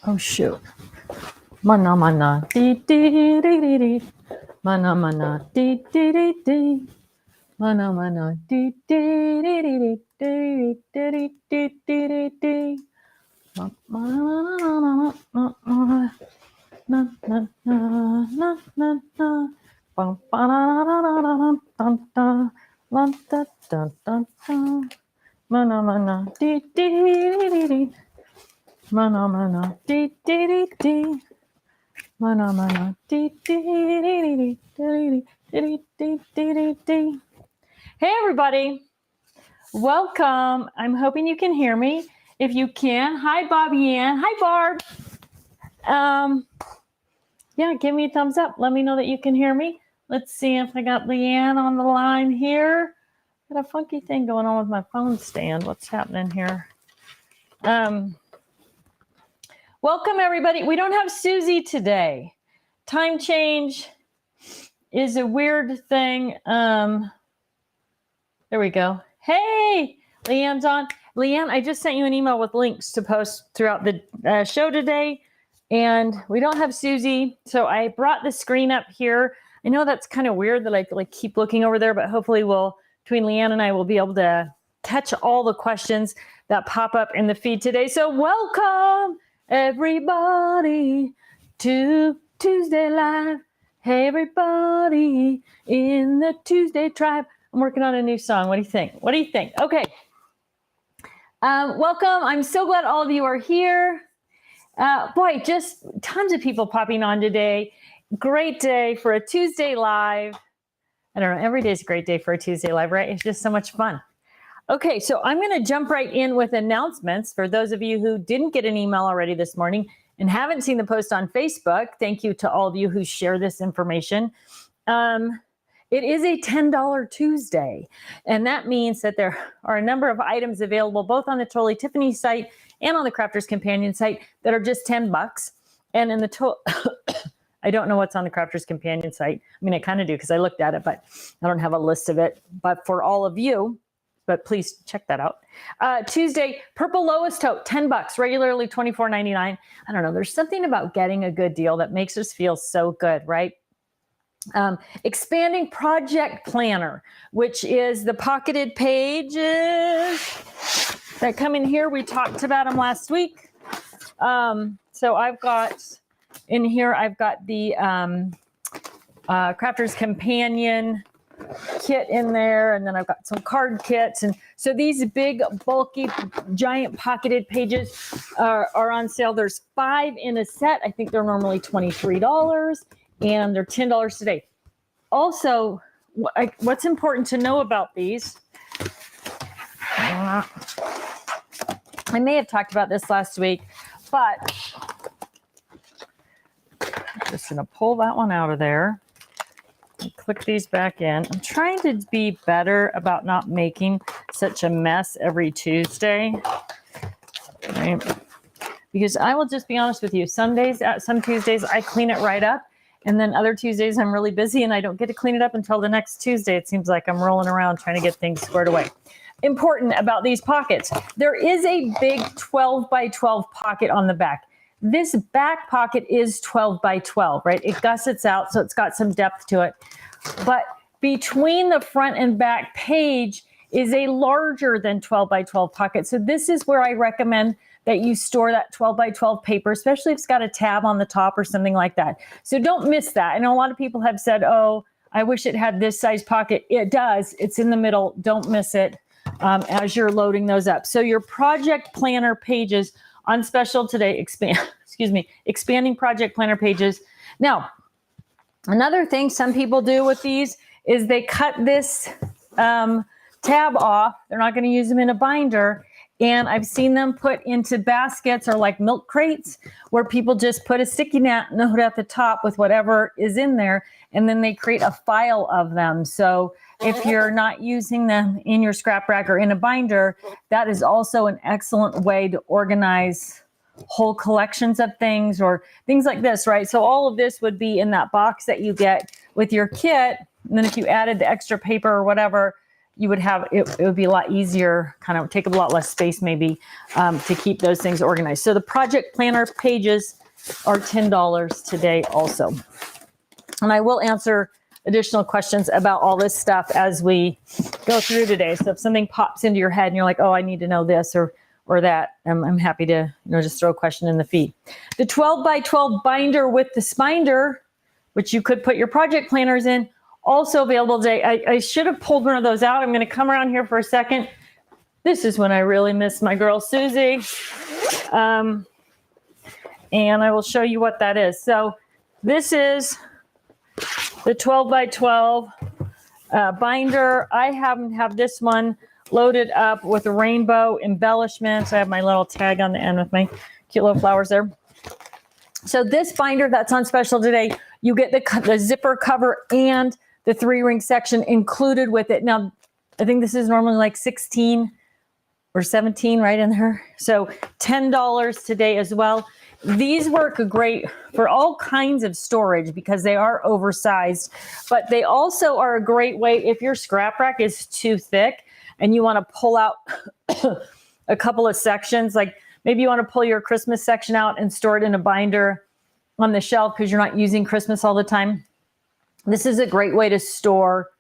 Oh shoot. Mana mana dee dee dee dee dee. Mana mana dee dee dee dee. Mana mana dee dee dee dee dee dee dee dee dee dee. Na na na na na na. Bum ba da da da da da da da. La da da da da. Mana mana dee dee dee dee dee. Mana mana dee dee dee dee. Mana mana dee dee dee dee dee dee dee dee dee. Hey everybody, welcome. I'm hoping you can hear me. If you can, hi Bobby Ann, hi Barb. Yeah, give me a thumbs up. Let me know that you can hear me. Let's see if I got Leanne on the line here. Got a funky thing going on with my phone stand. What's happening here? Welcome everybody. We don't have Susie today. Time change is a weird thing. There we go. Hey, Leanne's on. Leanne, I just sent you an email with links to post throughout the show today. And we don't have Susie, so I brought the screen up here. I know that's kind of weird that I keep looking over there, but hopefully between Leanne and I will be able to catch all the questions that pop up in the feed today. So welcome everybody to Tuesday Live. Hey everybody in the Tuesday Tribe. I'm working on a new song. What do you think? What do you think? Okay. Welcome. I'm so glad all of you are here. Boy, just tons of people popping on today. Great day for a Tuesday Live. I don't know, every day is a great day for a Tuesday Live, right? It's just so much fun. Okay, so I'm going to jump right in with announcements. For those of you who didn't get an email already this morning and haven't seen the post on Facebook, thank you to all of you who share this information. It is a $10 Tuesday, and that means that there are a number of items available both on the Totally Tiffany site and on the Crafter's Companion site that are just $10. And in the I don't know what's on the Crafter's Companion site. I mean, I kind of do because I looked at it, but I don't have a list of it. But for all of you, but please check that out. Tuesday, Purple Lowest Tote, $10, regularly $24.99. I don't know. There's something about getting a good deal that makes us feel so good, right? Expanding Project Planner, which is the pocketed pages that come in here. We talked about them last week. So I've got in here, I've got the Crafter's Companion kit in there, and then I've got some card kits. And so these big, bulky, giant pocketed pages are on sale. There's 5 in a set. I think they're normally $23, and they're $10 today. Also, what's important to know about these, I may have talked about this last week, but I'm just going to pull that one out of there and click these back in. I'm trying to be better about not making such a mess every Tuesday, right? Because I will just be honest with you, some Tuesdays I clean it right up, and then other Tuesdays I'm really busy and I don't get to clean it up until the next Tuesday. It seems like I'm rolling around trying to get things squared away. Important about these pockets. There is a big 12 by 12 pocket on the back. This back pocket is 12 by 12, right? It gussets out, so it's got some depth to it. But between the front and back page is a larger than 12 by 12 pocket. So this is where I recommend that you store that 12 by 12 paper, especially if it's got a tab on the top or something like that. So don't miss that. I know a lot of people have said, oh, I wish it had this size pocket. It does. It's in the middle. Don't miss it as you're loading those up. So your project planner pages on special today, expanding project planner pages. Now, another thing some people do with these is they cut this tab off. They're not going to use them in a binder. And I've seen them put into baskets or like milk crates where people just put a sticky note at the top with whatever is in there, and then they create a file of them. So if you're not using them in your scrap rack or in a binder, that is also an excellent way to organize whole collections of things or things like this, right? So all of this would be in that box that you get with your kit. And then if you added the extra paper or whatever, you would have, it would be a lot easier, kind of take up a lot less space maybe to keep those things organized. So the project planner pages are $10 today also. And I will answer additional questions about all this stuff as we go through today. So if something pops into your head and you're like, oh, I need to know this or that, I'm happy to just throw a question in the feed. The 12 by 12 binder with the Spinder, which you could put your project planners in, also available today. I should have pulled one of those out. I'm going to come around here for a second. This is when I really miss my girl Susie. And I will show you what that is. So this is the 12 by 12 binder. I have this one loaded up with rainbow embellishments. I have my little tag on the end with my cute little flowers there. So this binder that's on special today, you get the zipper cover and the 3-ring section included with it. Now, I think this is normally like 16 or 17 right in there. So $10 today as well. These work great for all kinds of storage because they are oversized, but they also are a great way if your scrap rack is too thick and you want to pull out a couple of sections, like maybe you want to pull your Christmas section out and store it in a binder on the shelf because you're not using Christmas all the time. This is a great way to store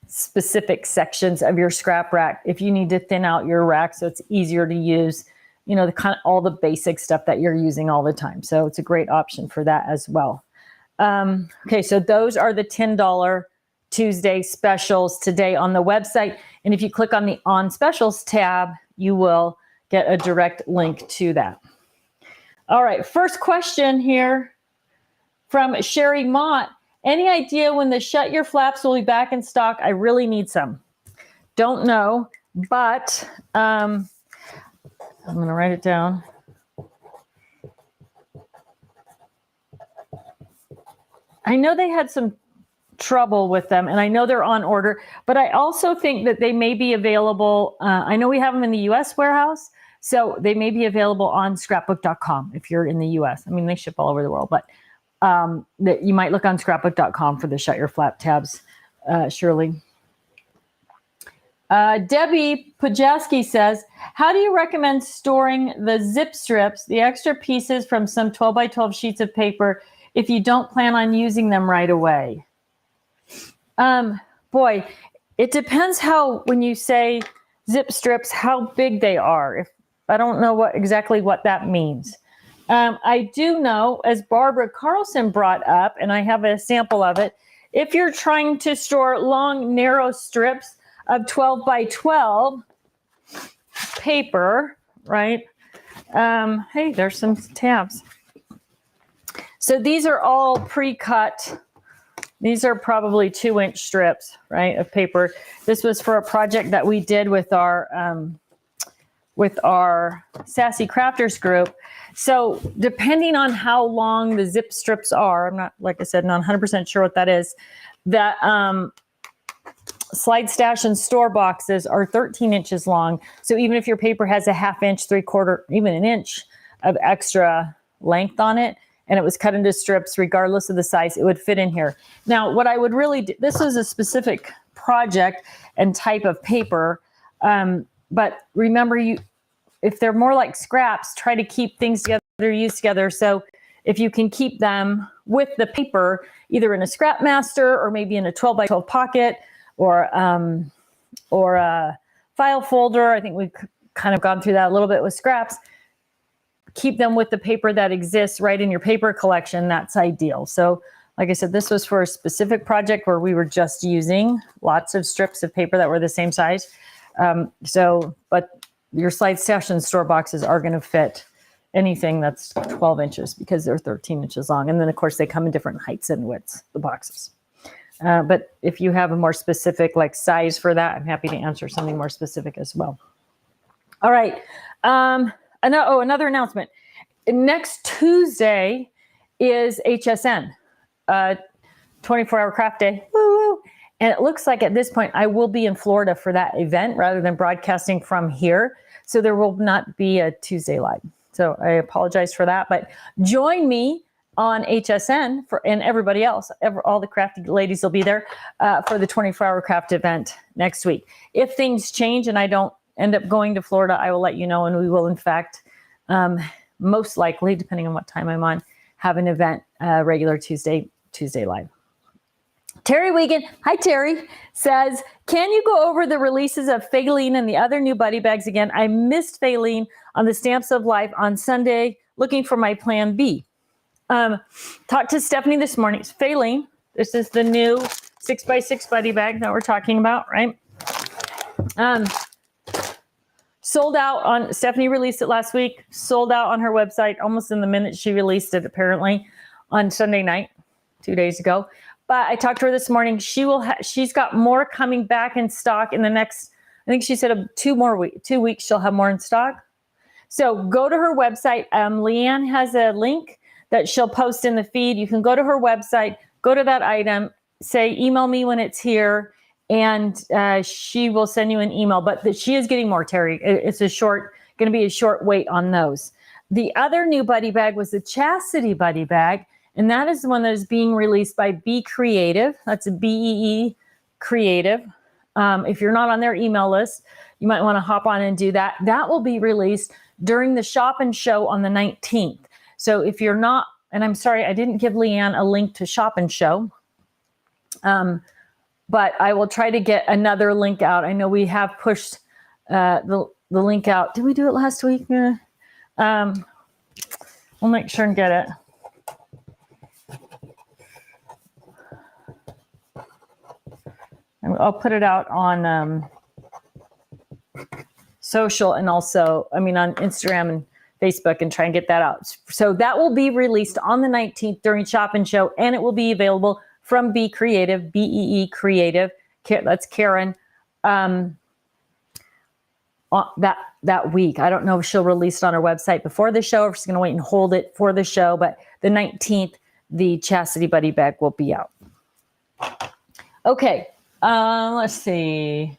specific sections of your scrap rack if you need to thin out your rack so it's easier to use, the kind of all the basic stuff that you're using all the time. So it's a great option for that as well. Okay, so those are the $10 Tuesday specials today on the website. And if you click on the On Specials tab, you will get a direct link to that. All right, first question here from Sherry Mott. Any idea when the Shut Your Flaps will be back in stock? I really need some. Don't know, but I'm going to write it down. I know they had some trouble with them, and I know they're on order, but I also think that they may be available. I know we have them in the U.S. warehouse, so they may be available on scrapbook.com if you're in the U.S. I mean, they ship all over the world, but that you might look on scrapbook.com for the Shut Your Flap tabs, Shirley. Debbie Pujaski says, how do you recommend storing the zip strips, the extra pieces from some 12 by 12 sheets of paper, if you don't plan on using them right away? Boy, it depends when you say zip strips, how big they are. I don't know exactly what that means. I do know, as Barbara Carlson brought up, and I have a sample of it, if you're trying to store long, narrow strips of 12 by 12 paper, right? Hey, there's some tabs. So these are all pre-cut. These are probably 2-inch strips, right, of paper. This was for a project that we did with our Sassy Crafters group. So depending on how long the zip strips are, I'm not, like I said, not 100% sure what that is, that slide stash and store boxes are 13 inches long. So even if your paper has a 1/2 inch, 3/4, even an inch of extra length on it, and it was cut into strips, regardless of the size, it would fit in here. Now, what I would really do, this is a specific project and type of paper, but remember, if they're more like scraps, try to keep things together, used together. So if you can keep them with the paper, either in a scrap master or maybe in a 12 by 12 pocket or a file folder. I think we've kind of gone through that a little bit with scraps. Keep them with the paper that exists right in your paper collection. That's ideal. So like I said, this was for a specific project where we were just using lots of strips of paper that were the same size. But your slide stash and store boxes are going to fit anything that's 12 inches because they're 13 inches long. And then, of course, they come in different heights and widths, the boxes. But if you have a more specific size for that, I'm happy to answer something more specific as well. All right. Another announcement. Next Tuesday is HSN, 24-hour craft day. Woo-woo. And it looks like at this point, I will be in Florida for that event rather than broadcasting from here. So there will not be a Tuesday live. So I apologize for that, but join me on HSN and everybody else. All the crafty ladies will be there for the 24-hour craft event next week. If things change and I don't end up going to Florida, I will let you know, and we will, in fact, most likely, depending on what time I'm on, have an event regular Tuesday live. Terry Wiegand, hi Terry, says, can you go over the releases of Faline and the other new buddy bags again? I missed Faline on the Stamps of Life on Sunday, looking for my plan B. Talked to Stephanie this morning. It's Faline. This is the new 6x6 buddy bag that we're talking about, right? Sold out on, Stephanie released it last week, sold out on her website almost in the minute she released it, apparently, on Sunday night, 2 days ago. But I talked to her this morning. She's got more coming back in stock in the next, I think she said 2 weeks she'll have more in stock. So go to her website. Leanne has a link that she'll post in the feed. You can go to her website, go to that item, say, email me when it's here, and she will send you an email. But she is getting more, Terry. It's going to be a short wait on those. The other new buddy bag was the Chastity buddy bag, and that is the one that is being released by Be Creative. That's a BEE Creative. If you're not on their email list, you might want to hop on and do that. That will be released during the shop and show on the 19th. So if you're not, and I'm sorry, I didn't give Leanne a link to shop and show, but I will try to get another link out. I know we have pushed the link out. Did we do it last week? We'll make sure and get it. I'll put it out on social and also, on Instagram and Facebook, and try and get that out. So that will be released on the 19th during Shop and Show, and it will be available from Be Creative, BEE Creative. That's Karen. That week. I don't know if she'll release it on her website before the show, or if she's going to wait and hold it for the show, but the 19th, the Chastity Buddy bag will be out. Okay. Let's see.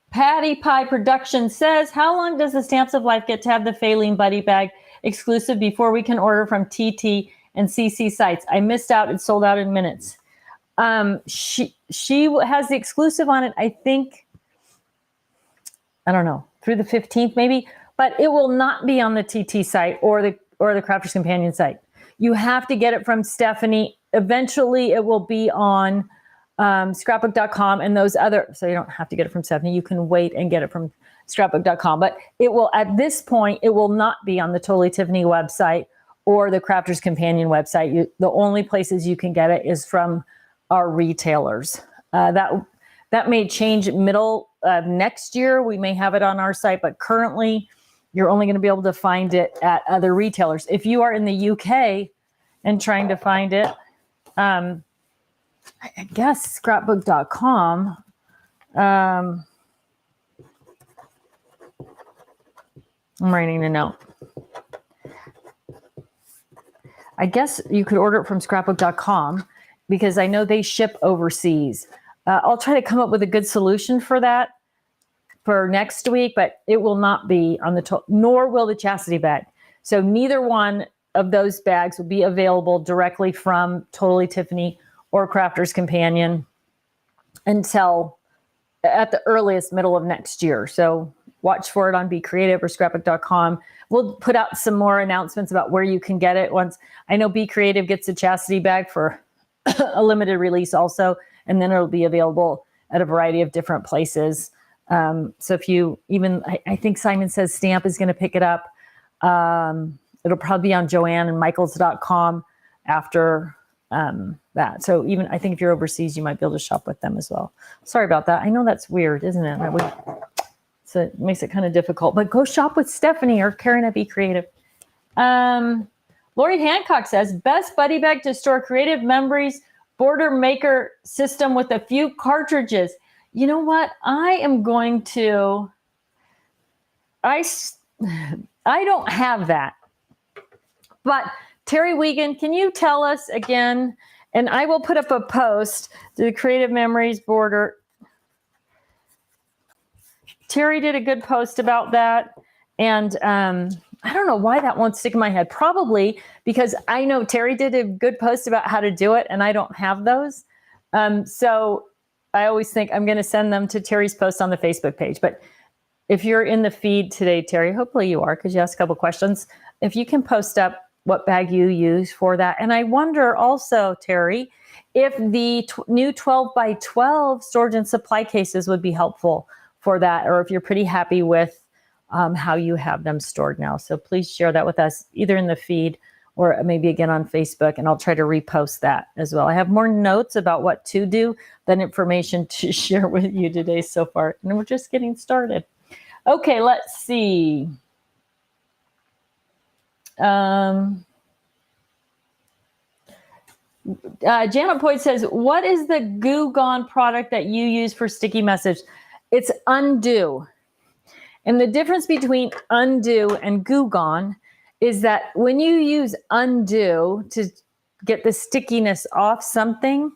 Patty Pie Production says, how long does the Stamps of Life get to have the Faline Buddy Bag exclusive before we can order from TT and CC sites? I missed out. It sold out in minutes. She has the exclusive on it, I think, I don't know, through the 15th maybe, but it will not be on the TT site or the Crafter's Companion site. You have to get it from Stephanie. Eventually it will be on scrapbook.com and those other, so you don't have to get it from Stephanie. You can wait and get it from scrapbook.com, but it will, at this point, it will not be on the Totally Tiffany website or the Crafter's Companion website. The only places you can get it is from our retailers. That may change middle of next year. We may have it on our site, but currently you're only going to be able to find it at other retailers. If you are in the UK and trying to find it, I guess scrapbook.com. I'm writing a note. I guess you could order it from scrapbook.com because I know they ship overseas. I'll try to come up with a good solution for that for next week, but it will not be on the, nor will the Chastity bag. So neither one of those bags will be available directly from Totally Tiffany or Crafter's Companion until at the earliest middle of next year. So watch for it on Be Creative or scrapbook.com. We'll put out some more announcements about where you can get it once. I know Be Creative gets a Chastity bag for a limited release also, and then it'll be available at a variety of different places. So if you even, I think Simon Says Stamp is going to pick it up. It'll probably be on Joanne and Michaels.com after that. So even, I think if you're overseas, you might be able to shop with them as well. Sorry about that. I know that's weird, isn't it? So it makes it kind of difficult, but go shop with Stephanie or Karen at Be Creative. Lori Hancock says, best buddy bag to store creative memories, border maker system with a few cartridges. You know what? I don't have that. But Terry Wiegand, can you tell us again? And I will put up a post to the Creative Memories border. Terry did a good post about that. And I don't know why that won't stick in my head. Probably because I know Terry did a good post about how to do it, and I don't have those. So I always think I'm going to send them to Terry's post on the Facebook page. But if you're in the feed today, Terry, hopefully you are, because you asked a couple questions. If you can post up what bag you use for that. And I wonder also, Terry, if the new 12 by 12 storage and supply cases would be helpful for that, or if you're pretty happy with how you have them stored now. So please share that with us, either in the feed or maybe again on Facebook, and I'll try to repost that as well. I have more notes about what to do than information to share with you today so far, and we're just getting started. Okay, let's see. Janet Poyd says, what is the Goo Gone product that you use for sticky message? It's Undo. And the difference between Undo and Goo Gone is that when you use Undo to get the stickiness off something,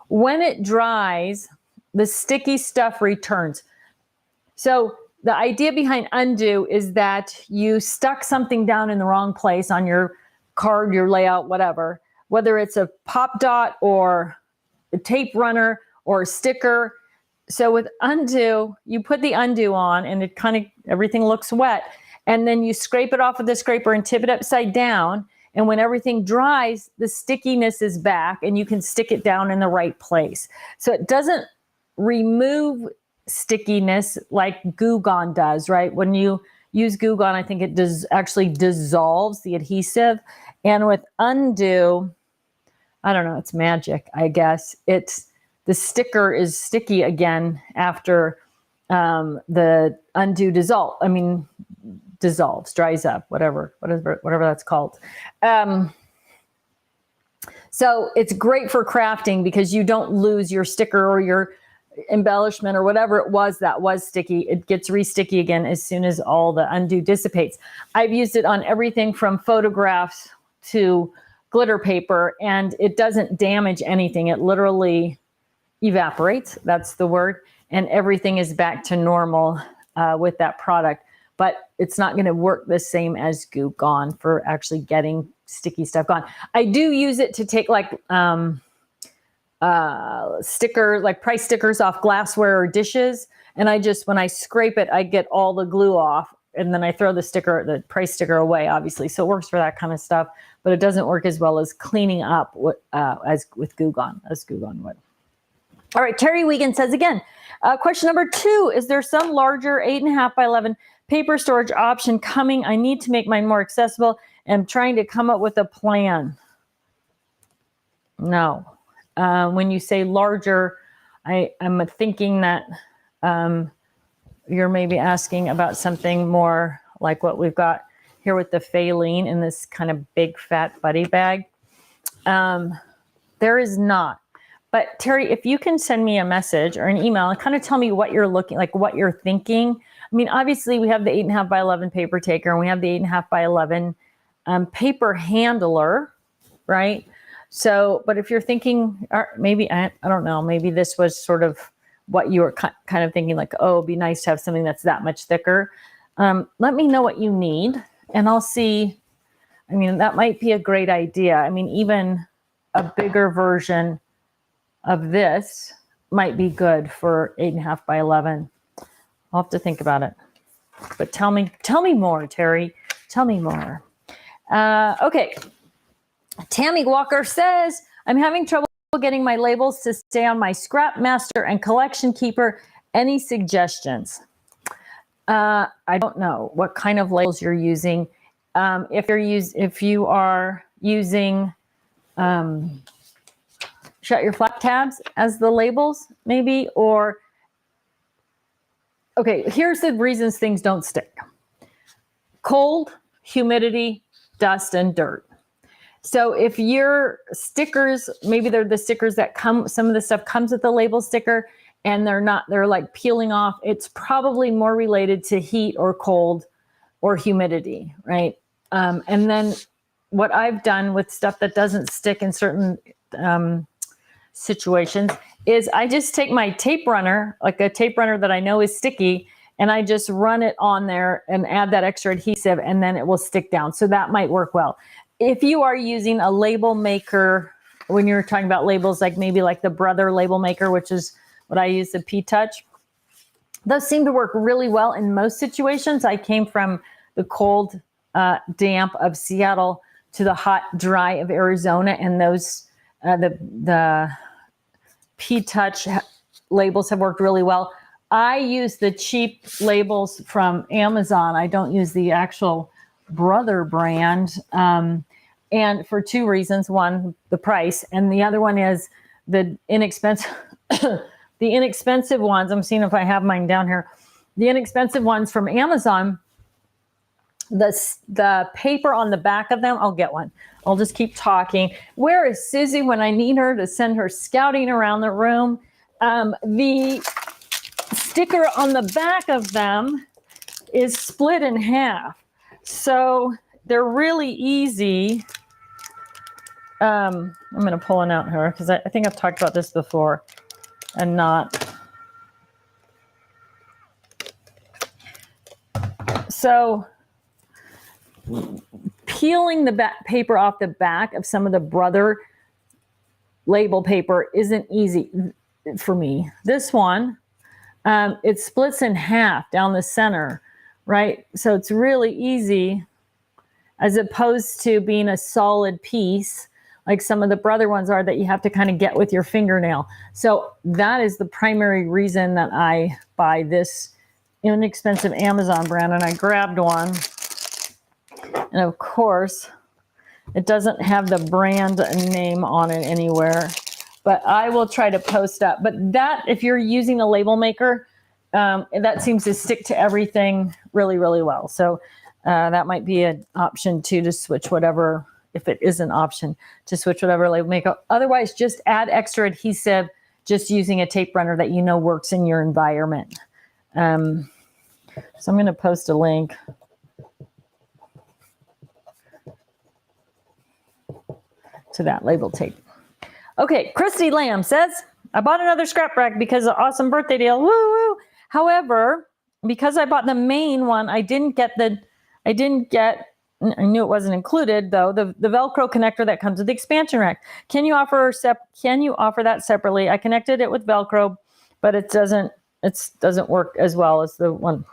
when it dries, the sticky stuff returns. So the idea behind Undo is that you stuck something down in the wrong place on your card, your layout, whatever, whether it's a pop dot or a tape runner or a sticker. So with Undo, you put the Undo on and it kind of, everything looks wet. And then you scrape it off with the scraper and tip it upside down. And when everything dries, the stickiness is back and you can stick it down in the right place. So it doesn't remove stickiness like Goo Gone does, right? When you use Goo Gone, I think it does actually dissolves the adhesive. And with Undo, I don't know, it's magic, I guess. The sticker is sticky again after the Undo dissolves, dries up, whatever that's called. So it's great for crafting because you don't lose your sticker or your embellishment or whatever it was that was sticky. It gets re-sticky again as soon as all the Undo dissipates. I've used it on everything from photographs to glitter paper, and it doesn't damage anything. It literally evaporates, that's the word, and everything is back to normal with that product. But it's not going to work the same as Goo Gone for actually getting sticky stuff gone. I do use it to take like sticker, like price stickers off glassware or dishes, and when I scrape it, I get all the glue off, and then I throw the price sticker away, obviously. So it works for that kind of stuff, but it doesn't work as well as cleaning up as with Goo Gone would. All right, Terry Wiegand says again, question number 2, is there some larger 8.5 by 11 paper storage option coming? I need to make mine more accessible and I'm trying to come up with a plan. No. When you say larger, I'm thinking that you're maybe asking about something more like what we've got here with the Faline in this kind of big fat buddy bag. There is not. But Terry, if you can send me a message or an email and kind of tell me what you're what you're thinking. I mean, obviously we have the 8.5 by 11 paper taker and we have the 8.5 by 11 paper handler, right? So, but if you're thinking, or maybe, I don't know, maybe this was sort of what you were kind of thinking, like, oh, it'd be nice to have something that's that much thicker. Let me know what you need and I'll see. I mean, that might be a great idea. I mean, even a bigger version of this might be good for 8.5 by 11. I'll have to think about it. But tell me more, Terry. Tell me more. Okay. Tammy Walker says, I'm having trouble getting my labels to stay on my Scrap Master and Collection Keeper. Any suggestions? I don't know what kind of labels you're using. If you are using Shut Your Flap tabs as the labels, maybe, or okay, here's the reasons things don't stick. Cold, humidity, dust, and dirt. So if your stickers, maybe they're the stickers that some of the stuff comes with the label sticker and they're like peeling off, it's probably more related to heat or cold or humidity, right? And then what I've done with stuff that doesn't stick in certain situations is I just take my tape runner, like a tape runner that I know is sticky, and I just run it on there and add that extra adhesive, and then it will stick down. So that might work well. If you are using a label maker, when you're talking about labels, like maybe like the Brother label maker, which is what I use, the P-Touch, those seem to work really well in most situations. I came from the cold, damp of Seattle to the hot, dry of Arizona, and those the P-Touch labels have worked really well. I use the cheap labels from Amazon. I don't use the actual Brother brand, and for two reasons. One, the price, and the other one is the inexpensive. The inexpensive ones, I'm seeing if I have mine down here. The inexpensive ones from Amazon, the paper on the back of them, I'll get one. I'll just keep talking. Where is Susie when I need her to send her scouting around the room? The sticker on the back of them is split in half. So they're really easy. I'm going to pull one out here because I think I've talked about this before. And not. So peeling the back paper off the back of some of the Brother label paper isn't easy for me. This one, it splits in half down the center, right? So it's really easy as opposed to being a solid piece like some of the Brother ones are that you have to kind of get with your fingernail. So that is the primary reason that I buy this inexpensive Amazon brand. And I grabbed one. And of course, it doesn't have the brand name on it anywhere. But I will try to post up. But that, if you're using a label maker, that seems to stick to everything really, really well. So that might be an option too, to switch whatever. If it is an option to switch whatever label maker. Otherwise, just add extra adhesive just using a tape runner that you know works in your environment. So I'm going to post a link to that label tape. Okay, Christy Lamb says, I bought another scrap rack because of awesome birthday deal. Woo woo. However, because I bought the main one, I knew it wasn't included though, the Velcro connector that comes with the expansion rack. Can you offer that separately? I connected it with Velcro, but it doesn't work as well as the one.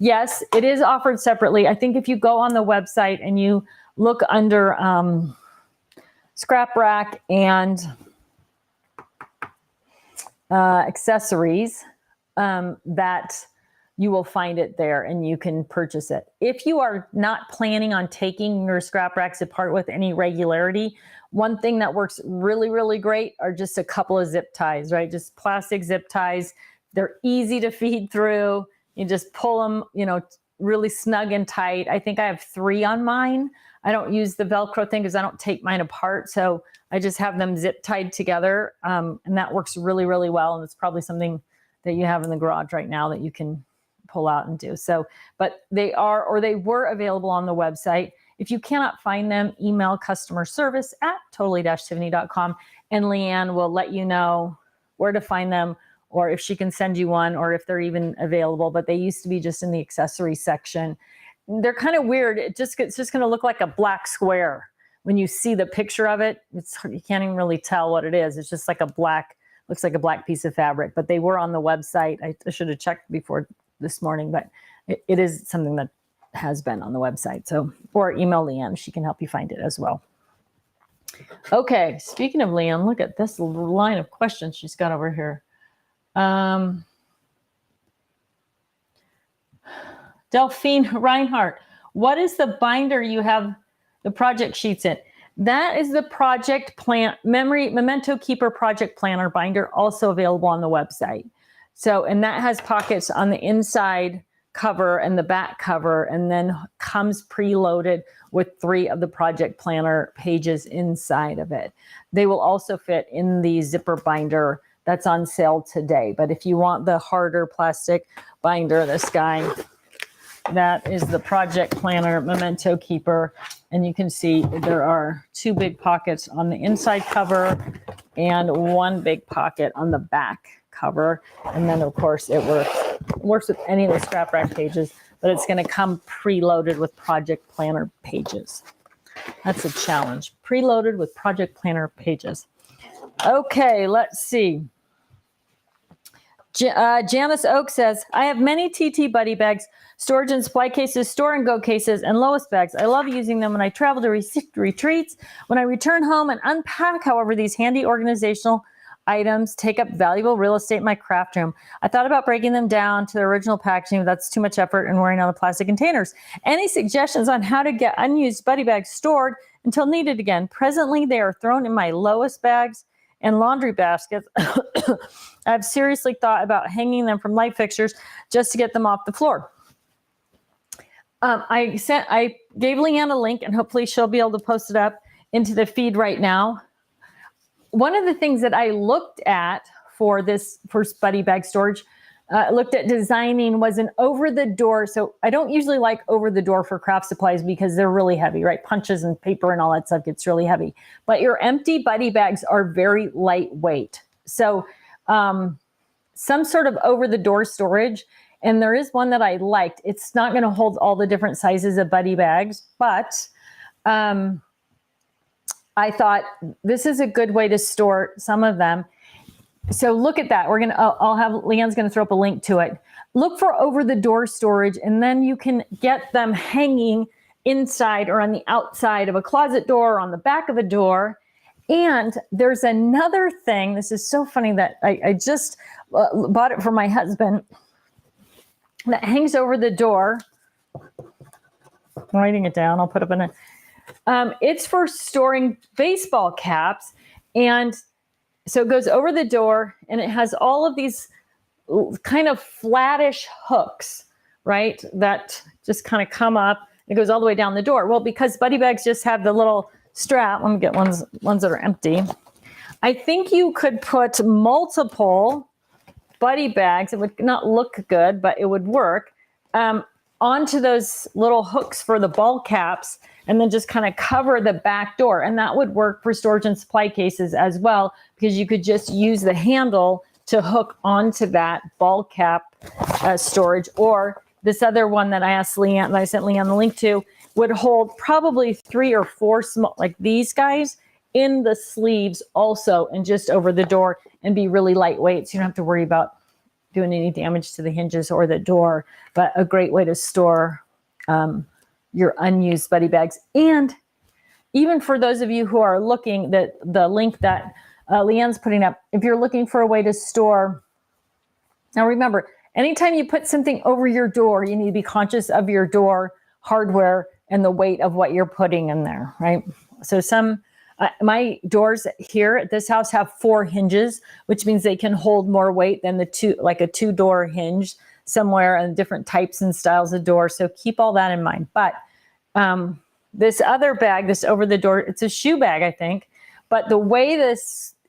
Yes, it is offered separately. I think if you go on the website and you look under scrap rack and accessories, that you will find it there and you can purchase it. If you are not planning on taking your scrap racks apart with any regularity, one thing that works really, really great are just a couple of zip ties, right? Just plastic zip ties. They're easy to feed through. You just pull them, really snug and tight. I think I have 3 on mine. I don't use the Velcro thing because I don't take mine apart. So I just have them zip tied together. And that works really, really well. And it's probably something that you have in the garage right now that you can pull out and do. So, but they were available on the website. If you cannot find them, email customer service at totally-tiffany.com, and Leanne will let you know where to find them, or if she can send you one, or if they're even available. But they used to be just in the accessory section. They're kind of weird. It's just going to look like a black square when you see the picture of it. You can't even really tell what it is. It's just like looks like a black piece of fabric. But they were on the website. I should have checked before this morning, but it is something that has been on the website. So, or email Leanne, she can help you find it as well. Okay, speaking of Leanne, look at this line of questions she's got over here. Delphine Reinhardt, what is the binder you have the project sheets in? That is the project plan, Memento Keeper project planner binder, also available on the website. So, and that has pockets on the inside cover and the back cover, and then comes preloaded with 3 of the project planner pages inside of it. They will also fit in the zipper binder that's on sale today. But if you want the harder plastic binder, this guy, that is the project planner Memento Keeper. And you can see there are 2 big pockets on the inside cover and 1 big pocket on the back cover. And then of course it works with any of the scrap rack pages, but it's going to come preloaded with project planner pages. That's a challenge. Preloaded with project planner pages. Okay, let's see. Janice Oak says, I have many TT buddy bags, storage and supply cases, store and go cases, and Lois bags. I love using them when I travel to retreats, when I return home and unpack. However, these handy organizational items take up valuable real estate in my craft room. I thought about breaking them down to the original packaging, but that's too much effort and wearing on the plastic containers. Any suggestions on how to get unused buddy bags stored until needed again? Presently, they are thrown in my Lois bags and laundry baskets. I've seriously thought about hanging them from light fixtures just to get them off the floor. I gave Leanne a link, and hopefully she'll be able to post it up into the feed right now. One of the things that I looked at for this first buddy bag storage, looked at designing, was an over the door. So I don't usually like over the door for craft supplies because they're really heavy, right? Punches and paper and all that stuff gets really heavy. But your empty buddy bags are very lightweight. So some sort of over the door storage. And there is one that I liked. It's not going to hold all the different sizes of buddy bags, but I thought this is a good way to store some of them. So look at that. Leanne's going to throw up a link to it. Look for over the door storage, and then you can get them hanging inside or on the outside of a closet door or on the back of a door. And there's another thing. This is so funny that I just bought it for my husband that hangs over the door. I'm writing it down. I'll put up in it. It's for storing baseball caps. And so it goes over the door, and it has all of these kind of flattish hooks, right? That just kind of come up. It goes all the way down the door. Well, because buddy bags just have the little strap. Let me get ones that are empty. I think you could put multiple buddy bags. It would not look good, but it would work, onto those little hooks for the ball caps, and then just kind of cover the back door. And that would work for storage and supply cases as well, because you could just use the handle to hook onto that ball cap storage. Or this other one that I sent Leanne the link to, would hold probably 3 or 4 small, like these guys, in the sleeves also, and just over the door, and be really lightweight. So you don't have to worry about doing any damage to the hinges or the door, but a great way to store your unused buddy bags. And even for those of you who are looking, the link that Leanne's putting up, if you're looking for a way to store, now remember, anytime you put something over your door, you need to be conscious of your door hardware and the weight of what you're putting in there, right? So my doors here at this house have 4 hinges, which means they can hold more weight than a 2-door hinge somewhere, and different types and styles of door. So keep all that in mind. But this other bag, this over the door, it's a shoe bag, I think. But the way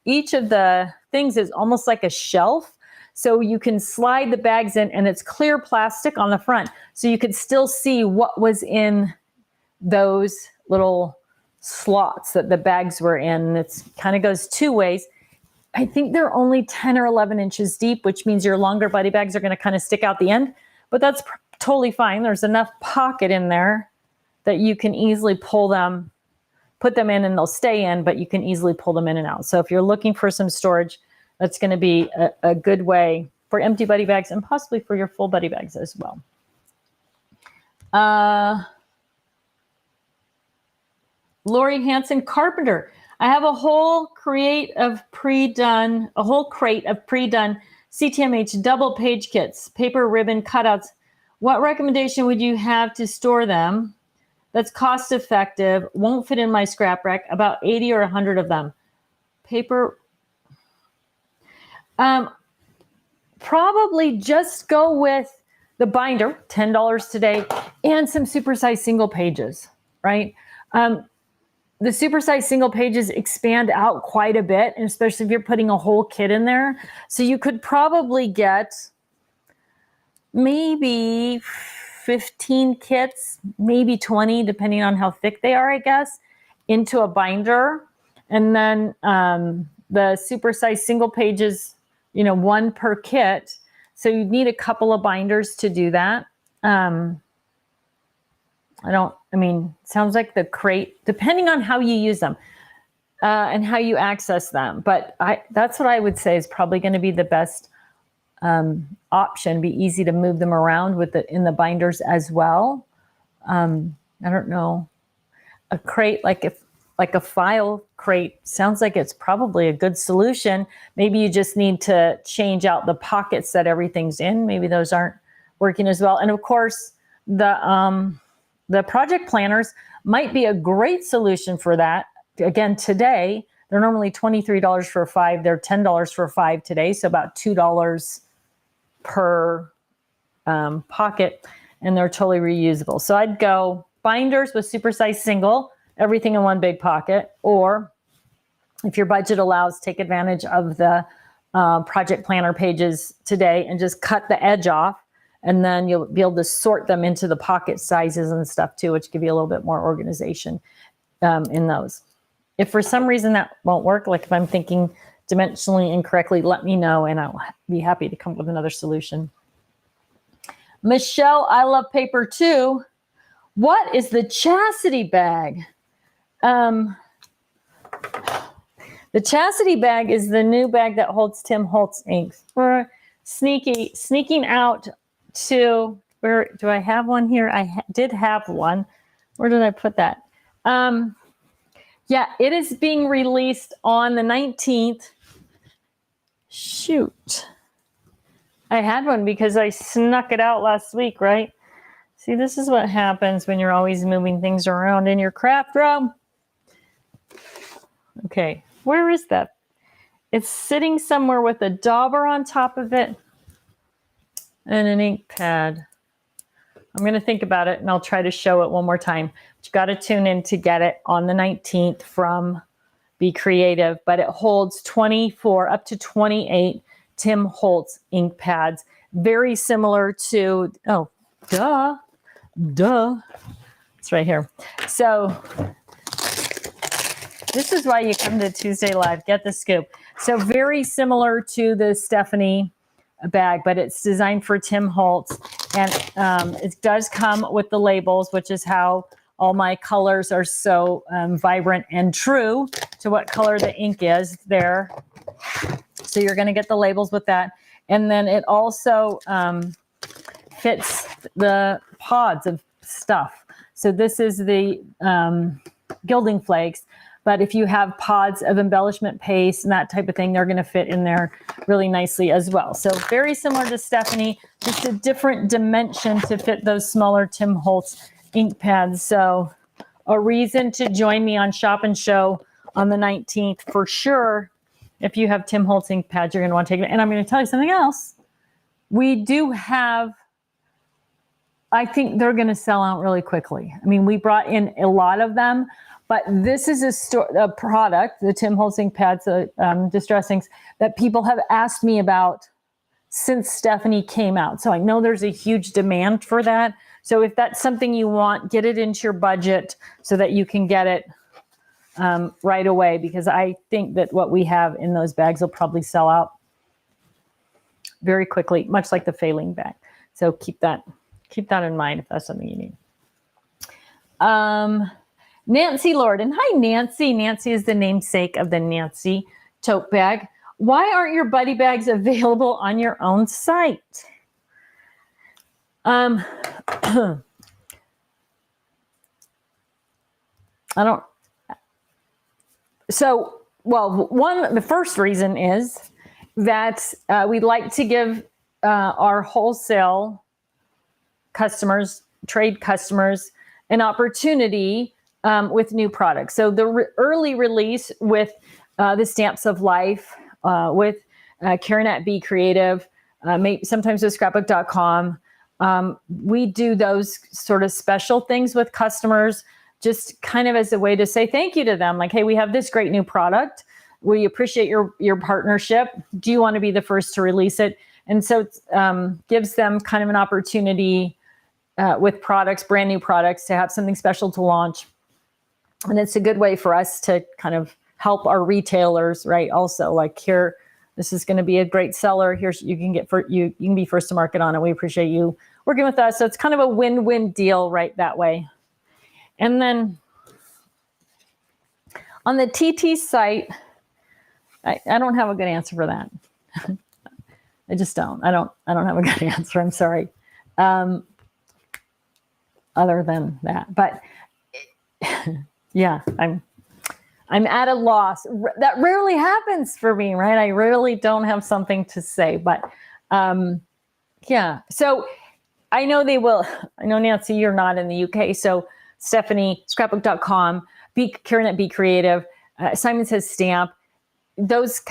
each of the things is almost like a shelf. So you can slide the bags in, and it's clear plastic on the front. So you could still see what was in those little slots that the bags were in. It kind of goes 2 ways. I think they're only 10 or 11 inches deep, which means your longer buddy bags are going to kind of stick out the end, but that's totally fine. There's enough pocket in there that you can easily put them in, and they'll stay in, but you can easily pull them in and out. So if you're looking for some storage, that's going to be a good way for empty buddy bags, and possibly for your full buddy bags as well. Lori Hanson Carpenter. I have a whole crate of pre-done CTMH double page kits, paper ribbon cutouts. What recommendation would you have to store them that's cost effective, won't fit in my scrap rack? About 80 or 100 of them. Paper. Probably just go with the binder, $10 today, and some supersized single pages, right? The supersized single pages expand out quite a bit, and especially if you're putting a whole kit in there. So you could probably get maybe 15 kits, maybe 20, depending on how thick they are, I guess, into a binder. And then the supersized single pages one per kit. So you need a couple of binders to do that. Sounds like the crate, depending on how you use them and how you access them. But that's what I would say is probably going to be the best option. Be easy to move them around in the binders as well. I don't know. A crate, like a file crate, sounds like it's probably a good solution. Maybe you just need to change out the pockets that everything's in. Maybe those aren't working as well. And of course, the project planners might be a great solution for that. Again, today, they're normally $23 for 5. They're $10 for 5 today. So about $2 per pocket, and they're totally reusable. So I'd go binders with supersize single, everything in one big pocket, or if your budget allows, take advantage of the project planner pages today and just cut the edge off, and then you'll be able to sort them into the pocket sizes and stuff too, which give you a little bit more organization in those. If for some reason that won't work, like if I'm thinking dimensionally incorrectly, let me know and I'll be happy to come up with another solution. Michelle, I love paper too. What is the chastity bag? The chastity bag is the new bag that holds Tim Holtz inks. We're sneaking out to, where do I have one here? I did have one. Where did I put that? Yeah, it is being released on the 19th. Shoot. I had one because I snuck it out last week, right? See, this is what happens when you're always moving things around in your craft room. Okay, where is that? It's sitting somewhere with a dauber on top of it and an ink pad. I'm going to think about it and I'll try to show it one more time. But you got to tune in to get it on the 19th from Be Creative. But it holds 24 up to 28 Tim Holtz ink pads. Very similar to, oh, duh. It's right here. So this is why you come to Tuesday Live. Get the scoop. So very similar to the Stephanie bag, but it's designed for Tim Holtz. And it does come with the labels, which is how all my colors are so vibrant and true to what color the ink is there. So you're going to get the labels with that. And then it also fits the pods of stuff. So this is the gilding flakes. But if you have pods of embellishment paste and that type of thing, they're going to fit in there really nicely as well. So very similar to Stephanie, just a different dimension to fit those smaller Tim Holtz ink pads. So a reason to join me on Shop and Show on the 19th for sure. If you have Tim Holtz ink pads, you're going to want to take it. And I'm going to tell you something else. We do have, I think they're going to sell out really quickly. I mean, we brought in a lot of them. But this is a product, the Tim Holtz ink pads, Distress Inks, that people have asked me about since Stephanie came out. So I know there's a huge demand for that. So if that's something you want, get it into your budget so that you can get it right away. Because I think that what we have in those bags will probably sell out very quickly, much like the Failing bag. So keep that in mind if that's something you need. Nancy Lord, and hi Nancy. Nancy is the namesake of the Nancy tote bag. Why aren't your buddy bags available on your own site? I don't. So, well, the first reason is that we'd like to give our wholesale customers, trade customers, an opportunity with new products. So the early release with the Stamps of Life, with Karen at Be Creative, sometimes with scrapbook.com. We do those sort of special things with customers, just kind of as a way to say thank you to them. Like, hey, we have this great new product. We appreciate your partnership. Do you want to be the first to release it? And so it gives them kind of an opportunity with products, brand new products, to have something special to launch. And it's a good way for us to kind of help our retailers, right? Also, like, here, This is going to be a great seller. Here's, you can be first to market on it. We appreciate you working with us. So it's kind of a win-win deal right that way. And then on the TT site, I don't have a good answer for that. I just don't. I don't have a good answer. I'm sorry. Other than that, but yeah, I'm at a loss. That rarely happens for me, right? I really don't have something to say, but yeah. So I know they will. I know, Nancy, you're not in the UK. So Stephanie, scrapbook.com, Karen at Be Creative, Simon Says Stamp, those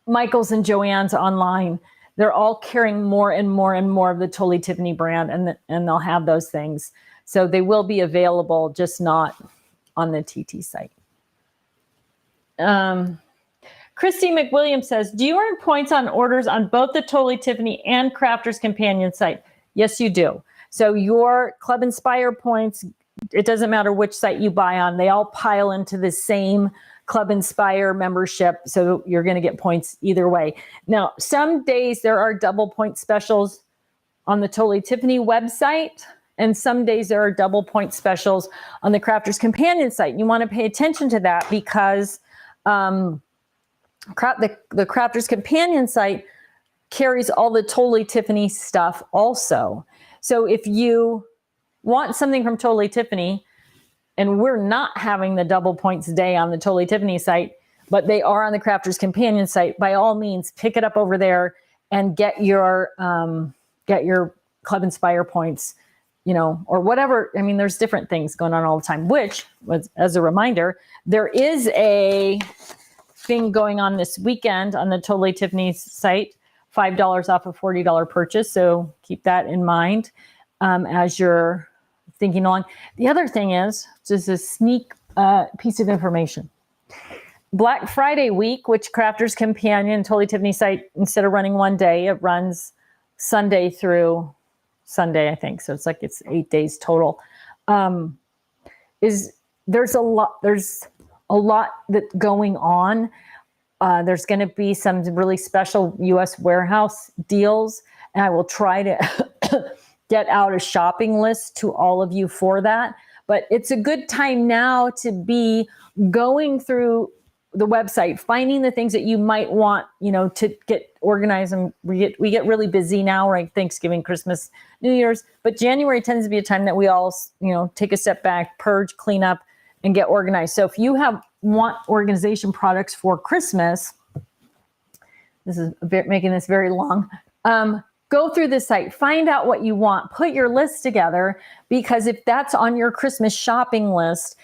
Michael's and Joanne's online, they're all carrying more and more and more of the Totally Tiffany brand, and they'll have those things. So they will be available, just not on the TT site. Christy McWilliams says, do you earn points on orders on both the Totally Tiffany and Crafter's Companion site? Yes, you do. So your Club Inspire points, it doesn't matter which site you buy on, they all pile into the same Club Inspire membership. So you're going to get points either way. Now, some days there are double point specials on the Totally Tiffany website, and some days there are double point specials on the Crafter's Companion site. You want to pay attention to that because the Crafter's Companion site carries all the Totally Tiffany stuff also. So if you want something from Totally Tiffany, and we're not having the double points day on the Totally Tiffany site, but they are on the Crafter's Companion site, by all means, pick it up over there and get your Club Inspire points, or whatever. I mean, there's different things going on all the time, which was, as a reminder, there is a thing going on this weekend on the Totally Tiffany site, $5 off a $40 purchase. So keep that in mind as you're thinking along. The other thing is just a sneak piece of information. Black Friday week, which Crafter's Companion, Totally Tiffany site, instead of running one day, it runs Sunday through Sunday, I think. So it's 8 days total. There's a lot that's going on. There's going to be some really special U.S. warehouse deals, and I will try to get out a shopping list to all of you for that. But it's a good time now to be going through the website, finding the things that you might want, to get organized. And we get really busy now, right? Thanksgiving, Christmas, New Year's. But January tends to be a time that we all, take a step back, purge, clean up, and get organized. So if you want organization products for Christmas, this is making this very long. Go through the site, find out what you want, put your list together, because if that's on your Christmas shopping list,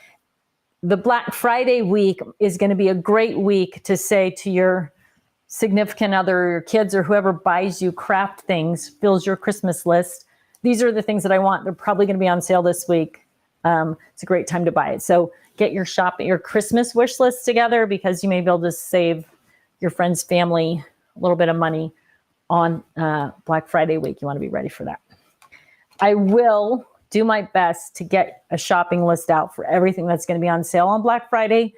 the Black Friday week is going to be a great week to say to your significant other, your kids, or whoever buys you craft things, fills your Christmas list. These are the things that I want. They're probably going to be on sale this week. It's a great time to buy it. So get your Christmas wish list together, because you may be able to save your friend's family a little bit of money on Black Friday week. You want to be ready for that. I will do my best to get a shopping list out for everything that's going to be on sale on Black Friday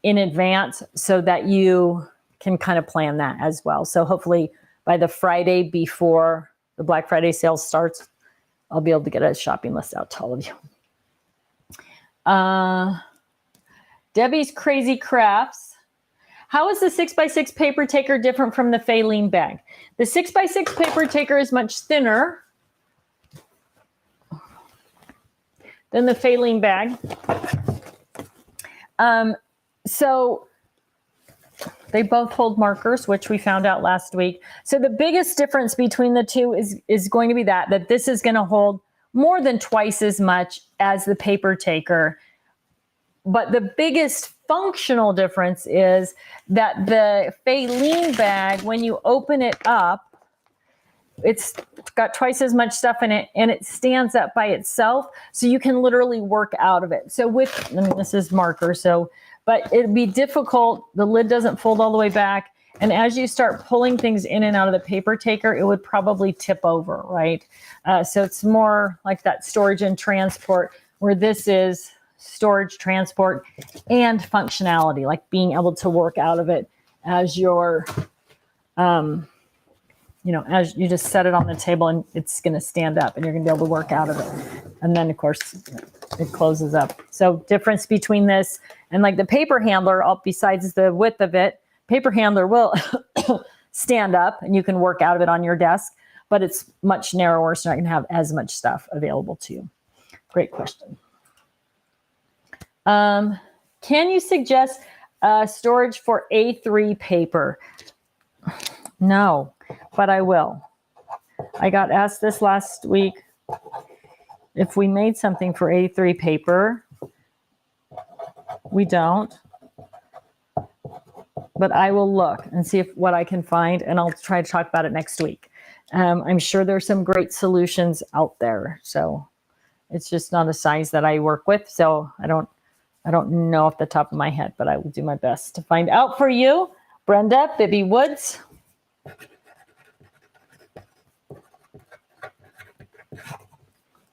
in advance, so that you can kind of plan that as well. So hopefully by the Friday before the Black Friday sale starts, I'll be able to get a shopping list out to all of you. Debbie's Crazy Crafts. How is the 6x6 paper taker different from the Faline bag? The 6x6 paper taker is much thinner than the Faline bag. So they both hold markers, which we found out last week. So the biggest difference between the two is going to be that this is going to hold more than twice as much as the paper taker. But the biggest functional difference is that the Faline bag, when you open it up, it's got twice as much stuff in it, and it stands up by itself, so you can literally work out of it. So this is marker, but it'd be difficult. The lid doesn't fold all the way back, and as you start pulling things in and out of the paper taker, it would probably tip over, right? So it's more like that storage and transport, where this is storage, transport, and functionality, like being able to work out of it as your, as you just set it on the table and it's going to stand up and you're going to be able to work out of it. And then of course it closes up. So difference between this and like the paper handler, besides the width of it, paper handler will stand up and you can work out of it on your desk, but it's much narrower, so you're not going to have as much stuff available to you. Great question. Can you suggest storage for A3 paper? No, but I will. I got asked this last week if we made something for A3 paper. We don't, but I will look and see what I can find, and I'll try to talk about it next week. I'm sure there's some great solutions out there. So it's just not a size that I work with. So I don't know off the top of my head, but I will do my best to find out for you. Brenda, Bibby Woods.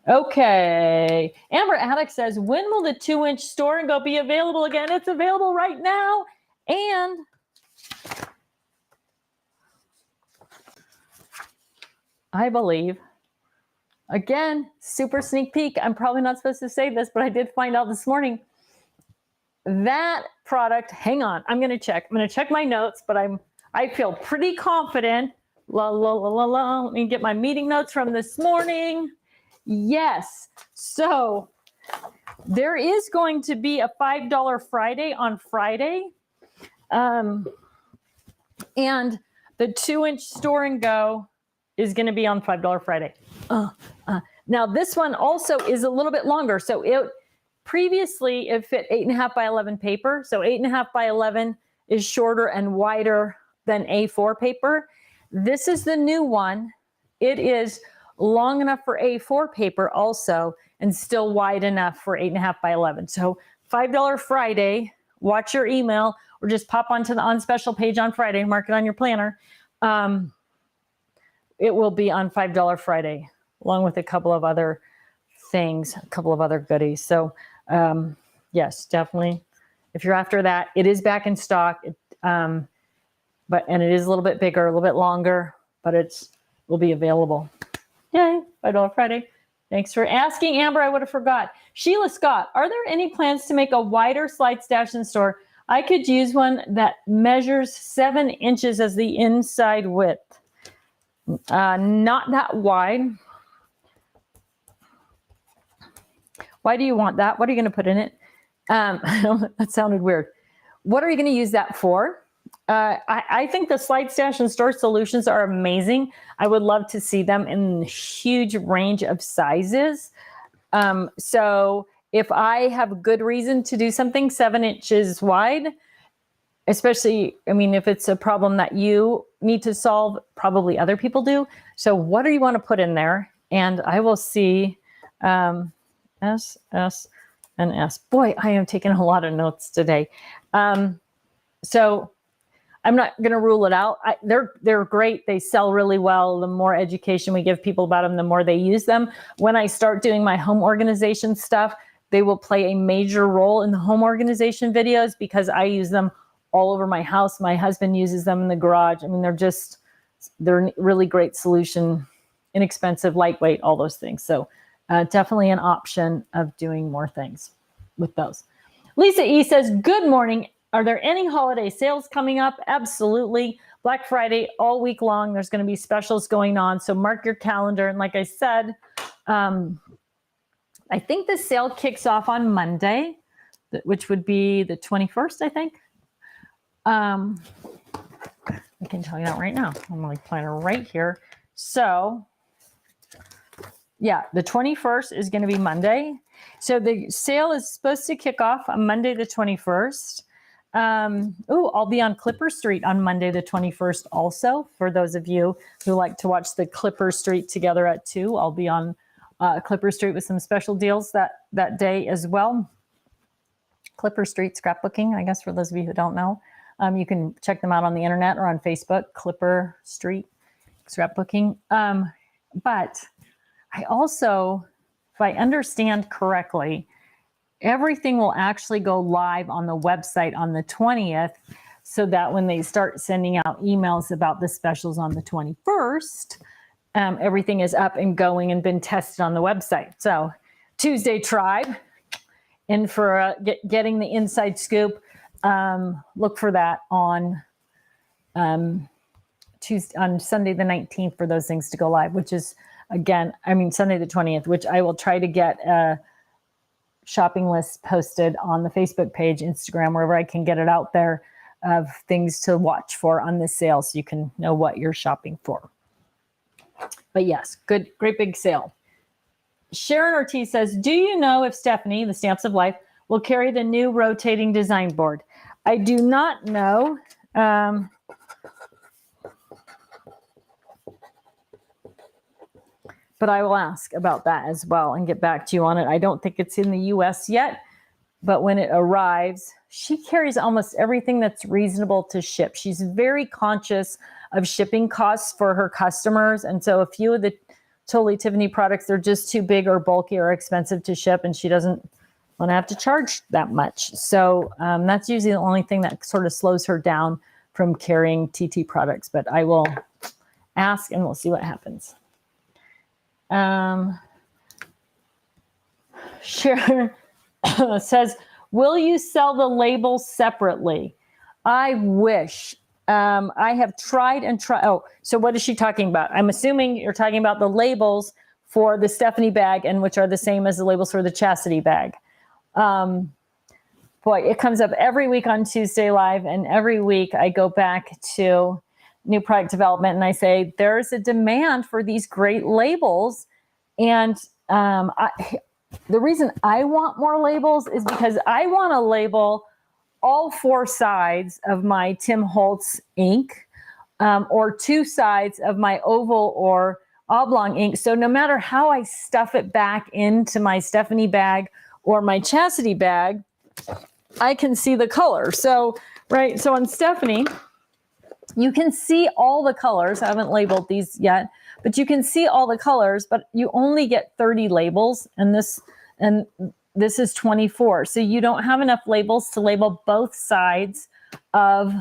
Okay. Amber Attic says, when will the 2-inch store and go be available again? It's available right now. And I believe, again, super sneak peek. I'm probably not supposed to say this, but I did find out this morning that product, hang on, I'm going to check. I'm going to check my notes, but I feel pretty confident. Let me get my meeting notes from this morning. Yes. So there is going to be a $5 Friday on Friday. And the 2-inch store and go is going to be on $5 Friday. Now this one also is a little bit longer. So previously it fit 8.5 by 11 paper. So 8.5 by 11 is shorter and wider than A4 paper. This is the new one. It is long enough for A4 paper also, and still wide enough for 8.5 by 11. So $5 Friday, watch your email or just pop onto the on special page on Friday, mark it on your planner. It will be on $5 Friday, along with a couple of other things, a couple of other goodies. So yes, definitely. If you're after that, it is back in stock. And it is a little bit bigger, a little bit longer, but will be available. Yay, $5 Friday. Thanks for asking, Amber. I would have forgot. Sheila Scott, are there any plans to make a wider slide stash in store? I could use one that measures 7 inches as the inside width. Not that wide. Why do you want that? What are you going to put in it? That sounded weird. What are you going to use that for? I think the slide stash and store solutions are amazing. I would love to see them in a huge range of sizes. So if I have good reason to do something 7 inches wide, especially, if it's a problem that you need to solve, probably other people do. So what do you want to put in there? And I will see S, S, and S. Boy, I am taking a lot of notes today. So I'm not going to rule it out. They're great. They sell really well. The more education we give people about them, the more they use them. When I start doing my home organization stuff, they will play a major role in the home organization videos because I use them all over my house. My husband uses them in the garage. They're a really great solution, inexpensive, lightweight, all those things. So definitely an option of doing more things with those. Lisa E says, good morning. Are there any holiday sales coming up? Absolutely. Black Friday all week long. There's going to be specials going on. So mark your calendar. And like I said, I think the sale kicks off on Monday, which would be the 21st, I think. I can tell you that right now. I'm like planner right here. So yeah, the 21st is going to be Monday. So the sale is supposed to kick off on Monday, the 21st. I'll be on Clipper Street on Monday, the 21st also. For those of you who like to watch the Clipper Street together at 2, I'll be on Clipper Street with some special deals that day as well. Clipper Street scrapbooking, I guess, for those of you who don't know. You can check them out on the internet or on Facebook, Clipper Street scrapbooking. But I also, if I understand correctly, everything will actually go live on the website on the 20th. so that when they start sending out emails about the specials on the 21st, everything is up and going and been tested on the website. So Tuesday Tribe, in for getting the inside scoop. Look for that on Sunday the 19th for those things to go live, which is, again, Sunday the 20th, which I will try to get a shopping list posted on the Facebook page, Instagram, wherever I can get it out there, of things to watch for on this sale so you can know what you're shopping for. But yes, great big sale. Sharon Ortiz says, do you know if Stephanie, the Stamps of Life, will carry the new rotating design board? I do not know. But I will ask about that as well and get back to you on it. I don't think it's in the US yet, but when it arrives, she carries almost everything that's reasonable to ship. She's very conscious of shipping costs for her customers. And so a few of the Totally Tiffany products, they're just too big or bulky or expensive to ship, and she doesn't want to have to charge that much. So that's usually the only thing that sort of slows her down from carrying TT products. But I will ask and we'll see what happens. Sharon says, will you sell the labels separately? I wish. I have tried and tried. Oh, so what is she talking about? I'm assuming you're talking about the labels for the Stephanie bag, and which are the same as the labels for the Chastity bag. Boy, it comes up every week on Tuesday Live, and every week I go back to new product development and I say, there's a demand for these great labels. And the reason I want more labels is because I want to label all four sides of my Tim Holtz ink, or two sides of my oval or oblong ink. So no matter how I stuff it back into my Stephanie bag or my Chastity bag, I can see the color. So, right. So on Stephanie, you can see all the colors. I haven't labeled these yet, but you can see all the colors, but you only get 30 labels, and this is 24. So you don't have enough labels to label both sides of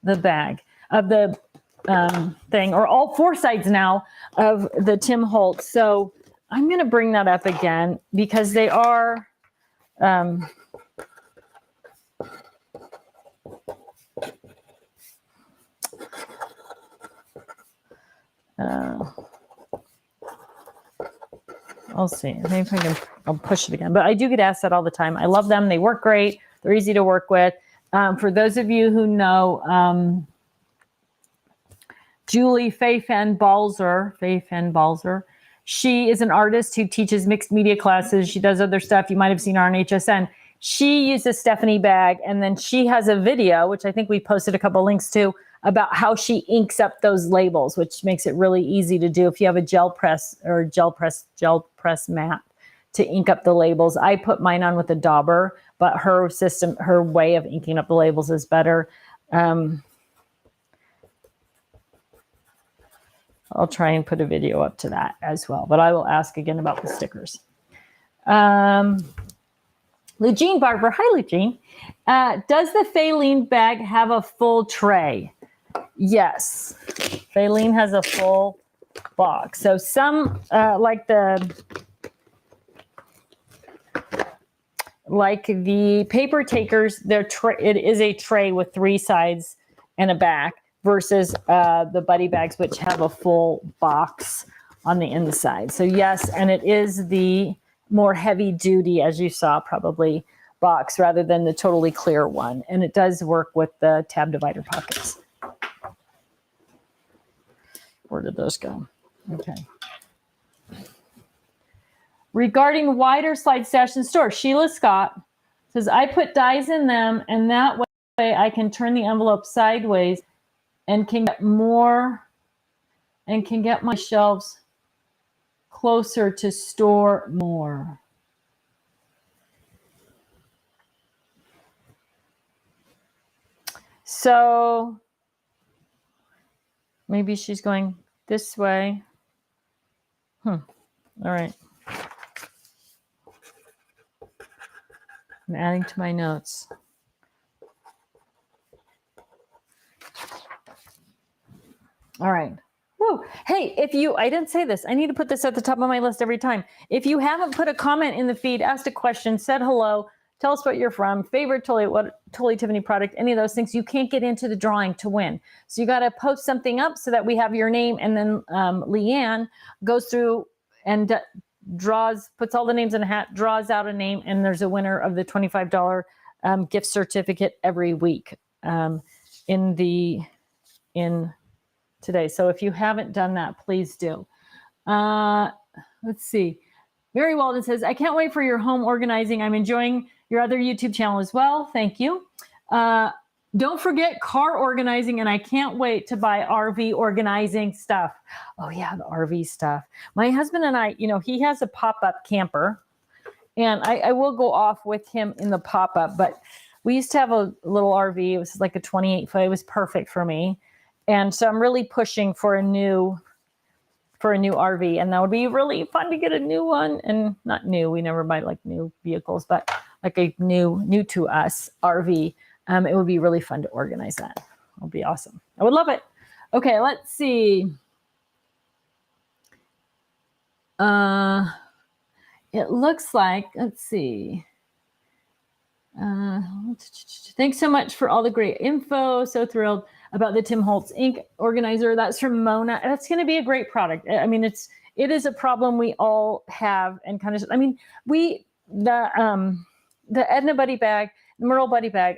the bag, of the thing, or all four sides now of the Tim Holtz. So I'm going to bring that up again because they are, I'll see. Maybe if I'll push it again. But I do get asked that all the time. I love them. They work great. They're easy to work with. For those of you who know Julie Faye-Fan-Balzer, she is an artist who teaches mixed media classes. She does other stuff. You might have seen her on HSN. She used a Stephanie bag, and then she has a video, which I think we posted a couple links to, about how she inks up those labels, which makes it really easy to do if you have a gel press mat to ink up the labels. I put mine on with a dauber, but her way of inking up the labels is better. I'll try and put a video up to that as well, but I will ask again about the stickers. Lugene Barber, hi Lugene. Does the Faylene bag have a full tray? Yes, Faylene has a full box. So some, like the paper takers, it is a tray with three sides and a back, versus the buddy bags, which have a full box on the inside. So yes, and it is the more heavy duty, as you saw, probably box rather than the totally clear one. And it does work with the tab divider pockets. Where did those go? Okay. Regarding wider slide stash in store, Sheila Scott says, I put dies in them, and that way I can turn the envelope sideways and can get more and can get my shelves closer to store more. So maybe she's going this way. All right. I'm adding to my notes. All right. Woo. Hey, I didn't say this. I need to put this at the top of my list every time. If you haven't put a comment in the feed, asked a question, said hello, tell us what you're from, favorite Totally Tiffany product, any of those things, you can't get into the drawing to win. So you got to post something up so that we have your name, and then Leanne goes through and puts all the names in a hat, draws out a name, and there's a winner of the $25 gift certificate every week in today. So if you haven't done that, please do. Let's see. Mary Walden says, I can't wait for your home organizing. I'm enjoying your other YouTube channel as well. Thank you. Don't forget car organizing, and I can't wait to buy RV organizing stuff. Oh yeah, the RV stuff. My husband and I, he has a pop-up camper, and I will go off with him in the pop-up, but we used to have a little RV. It was like a 28-foot. It was perfect for me. And so I'm really pushing for a new RV, and that would be really fun to get a new one. And not new, we never buy like new vehicles, but like a new to us RV. It would be really fun to organize that. It'll be awesome. I would love it. Okay, let's see. It looks like, let's see. Thanks so much for all the great info. So thrilled about the Tim Holtz ink organizer. That's from Mona. That's going to be a great product. I mean, it is a problem we all have, and kind of, I mean, the Edna Buddy bag, the Merle Buddy bag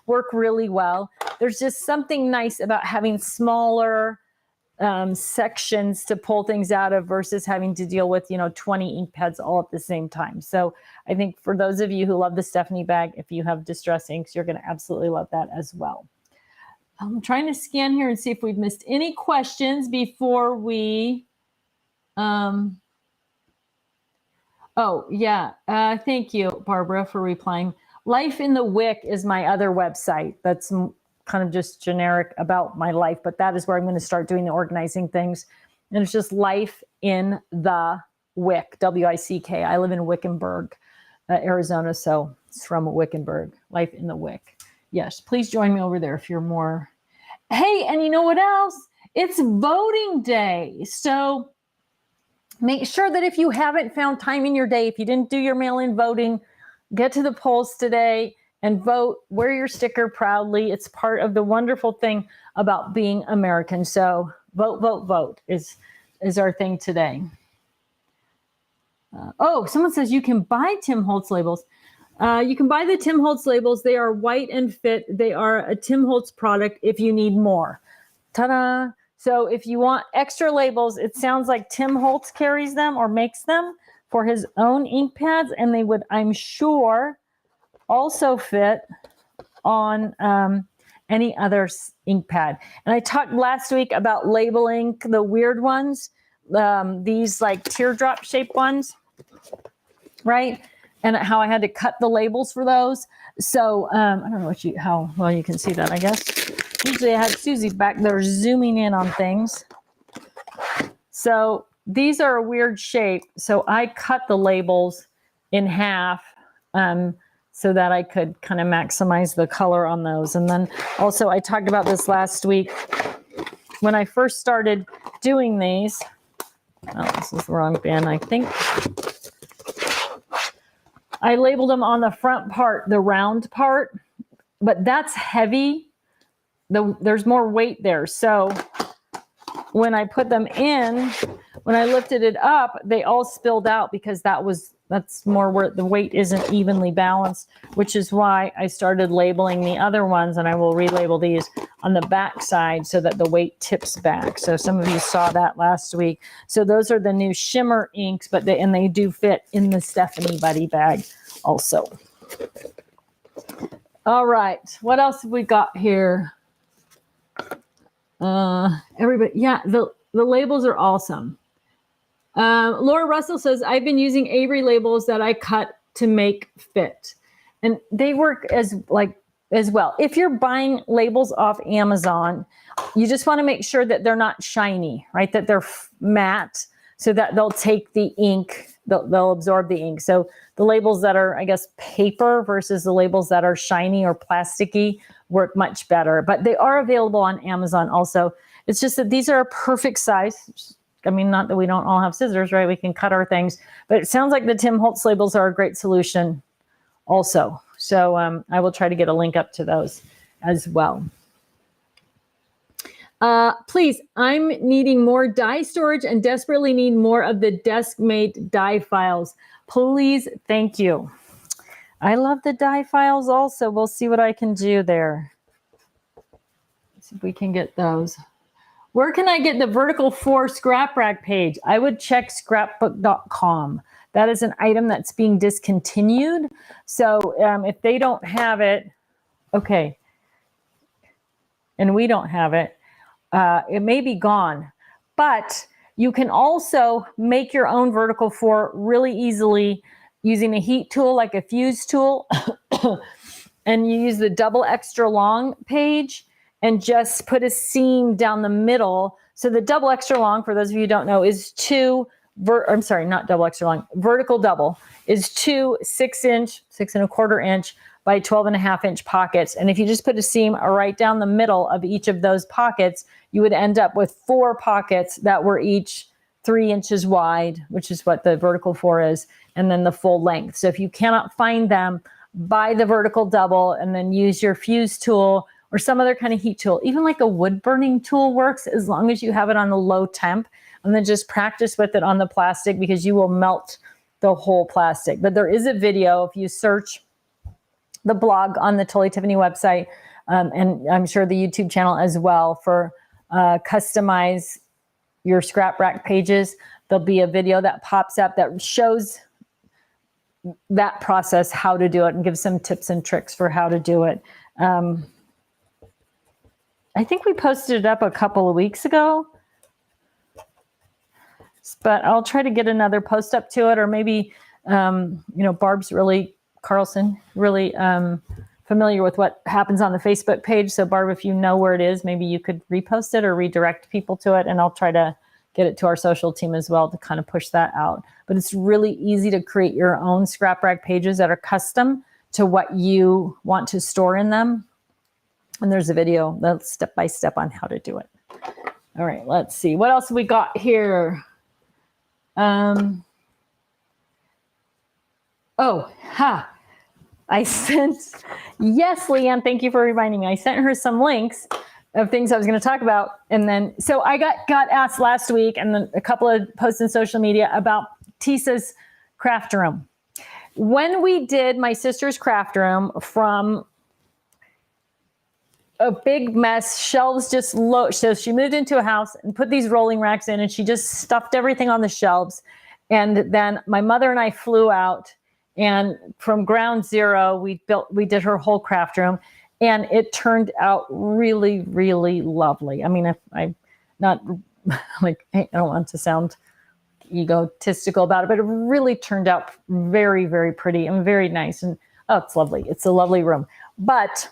work really well. There's just something nice about having smaller sections to pull things out of versus having to deal with 20 ink pads all at the same time. So I think for those of you who love the Stephanie bag, if you have distress inks, you're going to absolutely love that as well. I'm trying to scan here and see if we've missed any questions before we oh yeah, thank you, Barbara, for replying. Life in the Wick is my other website. That's kind of just generic about my life, but that is where I'm going to start doing the organizing things. And it's just Life in the Wick, W-I-C-K. I live in Wickenburg, Arizona, so it's from Wickenburg. Life in the Wick. Yes, please join me over there if you're more. Hey, and you know what else? It's voting day. So make sure that if you haven't found time in your day, if you didn't do your mail-in voting, get to the polls today and vote. Wear your sticker proudly. It's part of the wonderful thing about being American. So vote, vote, vote is our thing today. Someone says you can buy Tim Holtz labels. You can buy the Tim Holtz labels. They are white and fit. They are a Tim Holtz product if you need more. Ta-da! So if you want extra labels, it sounds like Tim Holtz carries them or makes them for his own ink pads, and they would, I'm sure, also fit on any other ink pad. And I talked last week about labeling the weird ones, these like teardrop shaped ones, right? And how I had to cut the labels for those. So I don't know how well you can see that, I guess. Usually I had Susie back there zooming in on things. So these are a weird shape. So I cut the labels in half so that I could kind of maximize the color on those. And then also I talked about this last week when I first started doing these. Oh, this is the wrong bin, I think. I labeled them on the front part, the round part, but that's heavy. There's more weight there. So when I put them in, when I lifted it up, they all spilled out because that's more where the weight isn't evenly balanced, which is why I started labeling the other ones, and I will relabel these on the back side so that the weight tips back. So some of you saw that last week. So those are the new shimmer inks, but they do fit in the Stephanie Buddy bag also. All right, what else have we got here? Everybody, yeah, the labels are awesome. Laura Russell says, I've been using Avery labels that I cut to make fit. And they work as well. If you're buying labels off Amazon, you just want to make sure that they're not shiny, right? That they're matte so that they'll take the ink, they'll absorb the ink. So the labels that are, I guess, paper versus the labels that are shiny or plasticky work much better. But they are available on Amazon also. It's just that these are a perfect size. I mean, not that we don't all have scissors, right? We can cut our things, but it sounds like the Tim Holtz labels are a great solution also. So I will try to get a link up to those as well. Please, I'm needing more die storage and desperately need more of the desk-mate die files. Please, thank you. I love the die files also. We'll see what I can do there. Let's see if we can get those. Where can I get the Vertical 4 scrap rack page? I would check scrapbook.com. That is an item that's being discontinued. So if they don't have it, okay, and we don't have it, it may be gone. But you can also make your own Vertical 4 really easily using a heat tool like a fuse tool. And you use the double extra long page and just put a seam down the middle. So the double extra long, for those of you who don't know, is I'm sorry, not double extra long, vertical double is 2 6-inch, 6¼ inch by 12½ inch pockets. And if you just put a seam right down the middle of each of those pockets, you would end up with 4 pockets that were each 3 inches wide, which is what the Vertical 4 is, and then the full length. So if you cannot find them, buy the vertical double and then use your fuse tool or some other kind of heat tool. Even like a wood burning tool works as long as you have it on a low temp, and then just practice with it on the plastic because you will melt the whole plastic. But there is a video if you search the blog on the Totally Tiffany website, and I'm sure the YouTube channel as well, for customize your scrap rack pages. There'll be a video that pops up that shows that process, how to do it, and gives some tips and tricks for how to do it. I think we posted it up a couple of weeks ago, but I'll try to get another post up to it, or maybe, Barb's Carlson, really familiar with what happens on the Facebook page. So Barb, if you know where it is, maybe you could repost it or redirect people to it, and I'll try to get it to our social team as well to kind of push that out. But it's really easy to create your own scrap rack pages that are custom to what you want to store in them. And there's a video that's step-by-step on how to do it. All right, let's see. What else have we got here? I sent, yes, Leanne, thank you for reminding me. I sent her some links of things I was going to talk about. And then, so I got asked last week and then a couple of posts in social media about Tisa's craft room. When we did my sister's craft room, from a big mess, shelves just low. So she moved into a house and put these rolling racks in, and she just stuffed everything on the shelves. And then my mother and I flew out, and from ground zero, we did her whole craft room, and it turned out really, really lovely. I mean, I'm not like, I don't want to sound egotistical about it, but it really turned out very, very pretty and very nice. And it's lovely. It's a lovely room. But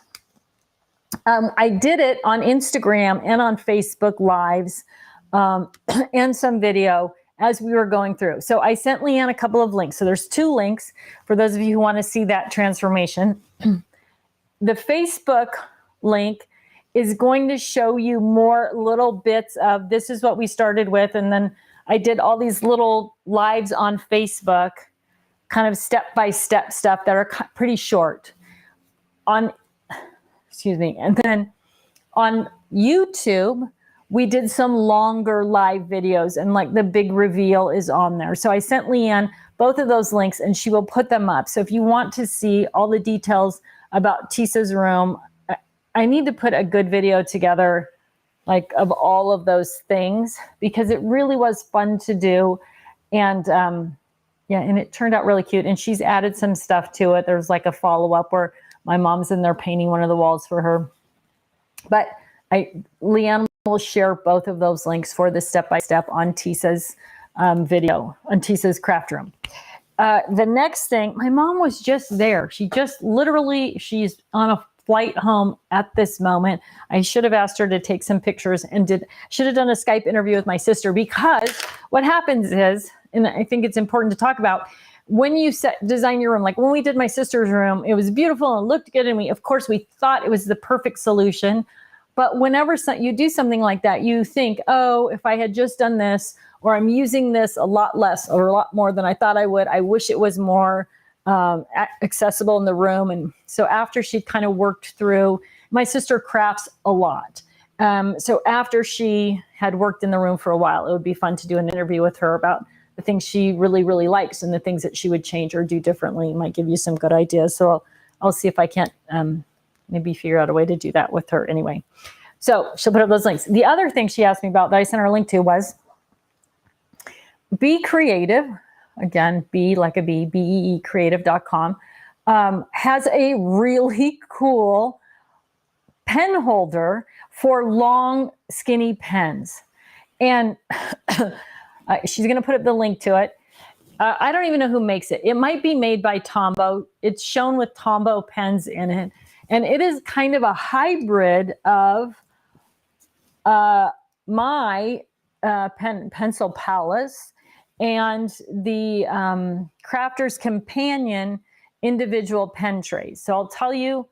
I did it on Instagram and on Facebook Lives and some video as we were going through. So I sent Leanne a couple of links. So there's 2 links for those of you who want to see that transformation. The Facebook link is going to show you more little bits of this is what we started with. And then I did all these little lives on Facebook, kind of step-by-step stuff that are pretty short. And then on YouTube, we did some longer live videos, and like the big reveal is on there. So I sent Leanne both of those links, and she will put them up. So if you want to see all the details about Tisa's room, I need to put a good video together, like of all of those things, because it really was fun to do. And and it turned out really cute. And she's added some stuff to it. There's like a follow-up where my mom's in there painting one of the walls for her. But Leanne will share both of those links for the step-by-step on Tisa's video, on Tisa's craft room. The next thing, my mom was just there. She's on a flight home at this moment. I should have asked her to take some pictures and should have done a Skype interview with my sister, because what happens is, and I think it's important to talk about, when you design your room, like when we did my sister's room, it was beautiful and looked good. And of course we thought it was the perfect solution, But whenever you do something like that, you think, oh, if I had just done this, or I'm using this a lot less or a lot more than I thought I would, I wish it was more accessible in the room. And so after she kind of worked through, my sister crafts a lot. So after she had worked in the room for a while, it would be fun to do an interview with her about the things she really, really likes and the things that she would change or do differently. It might give you some good ideas. So I'll see if I can't maybe figure out a way to do that with her anyway. So she'll put up those links. The other thing she asked me about that I sent her a link to was Be Creative. Again, be like a bee, B-E-E, creative.com, has a really cool pen holder for long, skinny pens. And she's going to put up the link to it. I don't even know who makes it. It might be made by Tombow. It's shown with Tombow pens in it. And it is kind of a hybrid of my Pencil Palace and the Crafter's Companion individual pen trays. So I'll tell you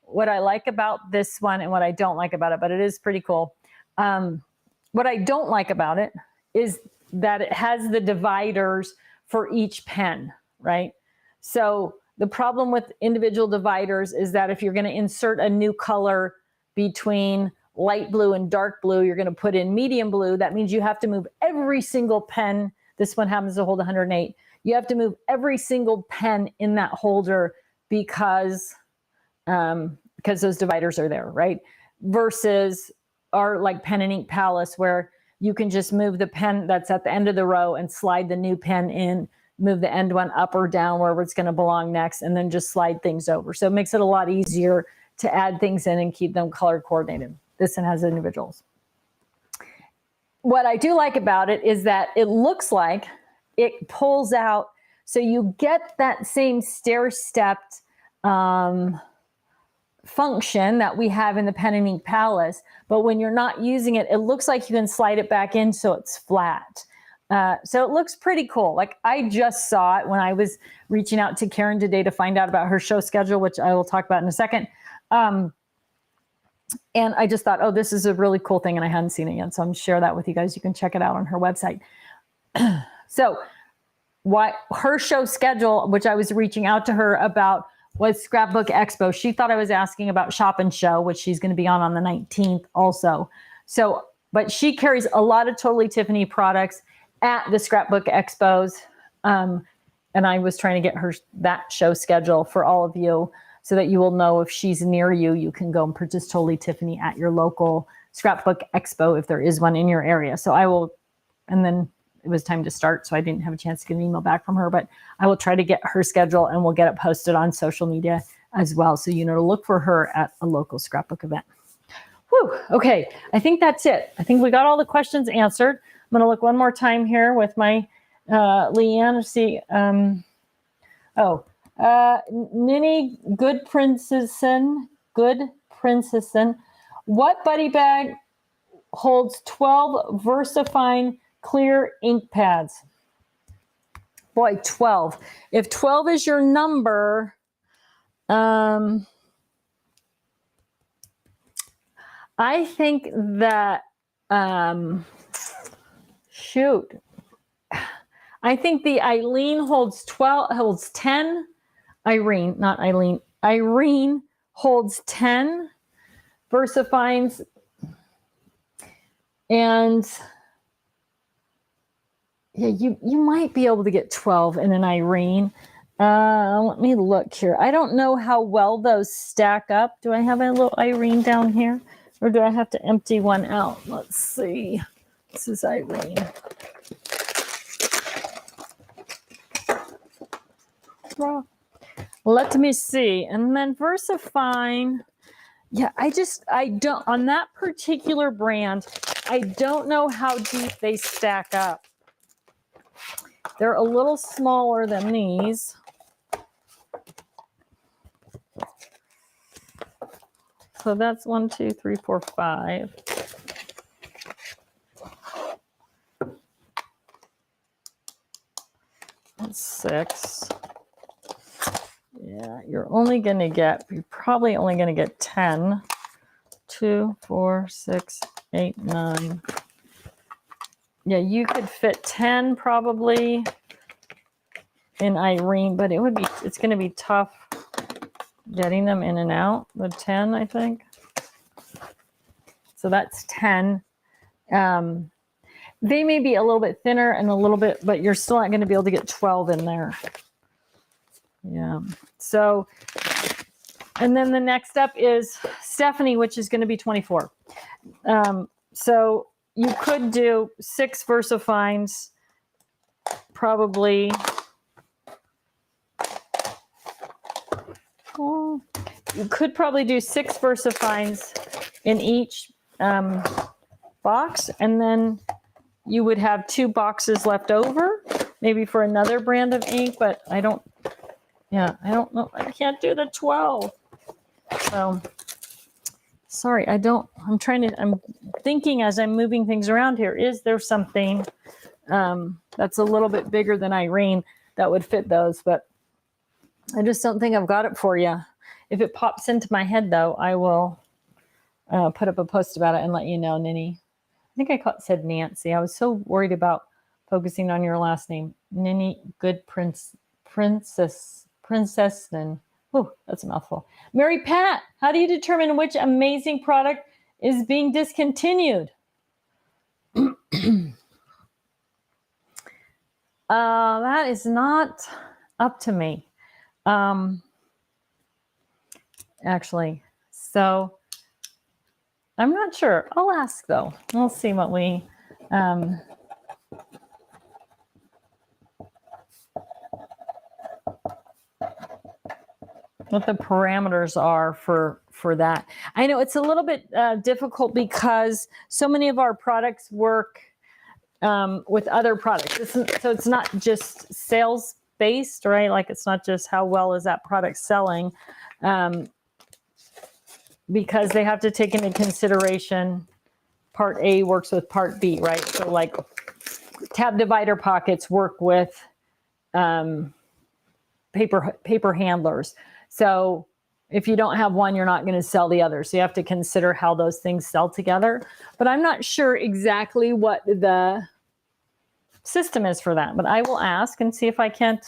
what I like about this one and what I don't like about it, but it is pretty cool. What I don't like about it is that it has the dividers for each pen, right? So the problem with individual dividers is that if you're going to insert a new color between light blue and dark blue, you're going to put in medium blue. That means you have to move every single pen. This one happens to hold 108. You have to move every single pen in that holder because those dividers are there, right? Versus our like Pen and Ink Palace, where you can just move the pen that's at the end of the row and slide the new pen in, move the end one up or down wherever it's going to belong next, and then just slide things over. So it makes it a lot easier to add things in and keep them color coordinated. This one has individuals. What I do like about it is that it looks like it pulls out, so you get that same stair-stepped function that we have in the Pen and Ink Palace, but when you're not using it, it looks like you can slide it back in so it's flat. So it looks pretty cool. Like I just saw it when I was reaching out to Karen today to find out about her show schedule, which I will talk about in a second. And I just thought, oh, this is a really cool thing, and I hadn't seen it yet. So I'm share that with you guys. You can check it out on her website. So what her show schedule, which I was reaching out to her about, was Scrapbook Expo. She thought I was asking about Shop and Show, which she's going to be on the 19th also. So, but she carries a lot of Totally Tiffany products at the Scrapbook Expos. And I was trying to get her that show schedule for all of you so that you will know if she's near you, you can go and purchase Totally Tiffany at your local Scrapbook Expo if there is one in your area. So I will, and then it was time to start, so I didn't have a chance to get an email back from her, but I will try to get her schedule and we'll get it posted on social media as well. So you know to look for her at a local scrapbook event. Whew, okay, I think that's it. I think we got all the questions answered. I'm going to look one more time here with my Leanne to see. Ninny Good Princesson. What buddy bag holds 12 VersaFine clear ink pads? Boy, 12. If 12 is your number, I think that, I think the Eileen holds 10. Irene holds 10 VersaFines, and yeah, you might be able to get 12 in an Irene. Let me look here. I don't know how well those stack up. Do I have a little Irene down here, or do I have to empty one out? Let's see. This is Irene. Well, let me see. And then VersaFine. Yeah, I don't, on that particular brand, I don't know how deep they stack up. They're a little smaller than these. So that's 1, 2, 3, 4, 5. That's 6. Yeah, you're probably only going to get 10 2, 4, 6, 8, 9. Yeah, you could fit 10 probably in Irene, but it's going to be tough getting them in and out with 10, I think. So that's 10. They may be a little bit thinner and a little bit, but you're still not going to be able to get 12 in there. Yeah. So, and then the next up is Stephanie, which is going to be 24. So you could do 6 VersaFines, probably. Oh, you could probably do 6 VersaFines in each box, and then you would have 2 boxes left over, maybe for another brand of ink, but I don't know. I can't do the 12. So sorry, I'm thinking as I'm moving things around here, is there something that's a little bit bigger than Irene that would fit those? But I just don't think I've got it for you. If it pops into my head, though, I will put up a post about it and let you know, Ninny. I think I said Nancy. I was so worried about focusing on your last name. Ninny, good princess. And oh, that's a mouthful. Mary Pat, how do you determine which amazing product is being discontinued? That is not up to me. Actually, so I'm not sure. I'll ask though. We'll see what we what the parameters are for that. I know it's a little bit difficult because so many of our products work with other products. So it's not just sales based, right? Like it's not just how well is that product selling, because they have to take into consideration part A works with part B, right? So like tab divider pockets work with paper handlers. So if you don't have one, you're not going to sell the other. So you have to consider how those things sell together. But I'm not sure exactly what the system is for that. But I will ask and see if I can't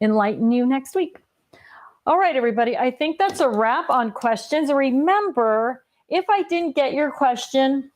enlighten you next week. All right, everybody. I think that's a wrap on questions. And remember, if I didn't get your question,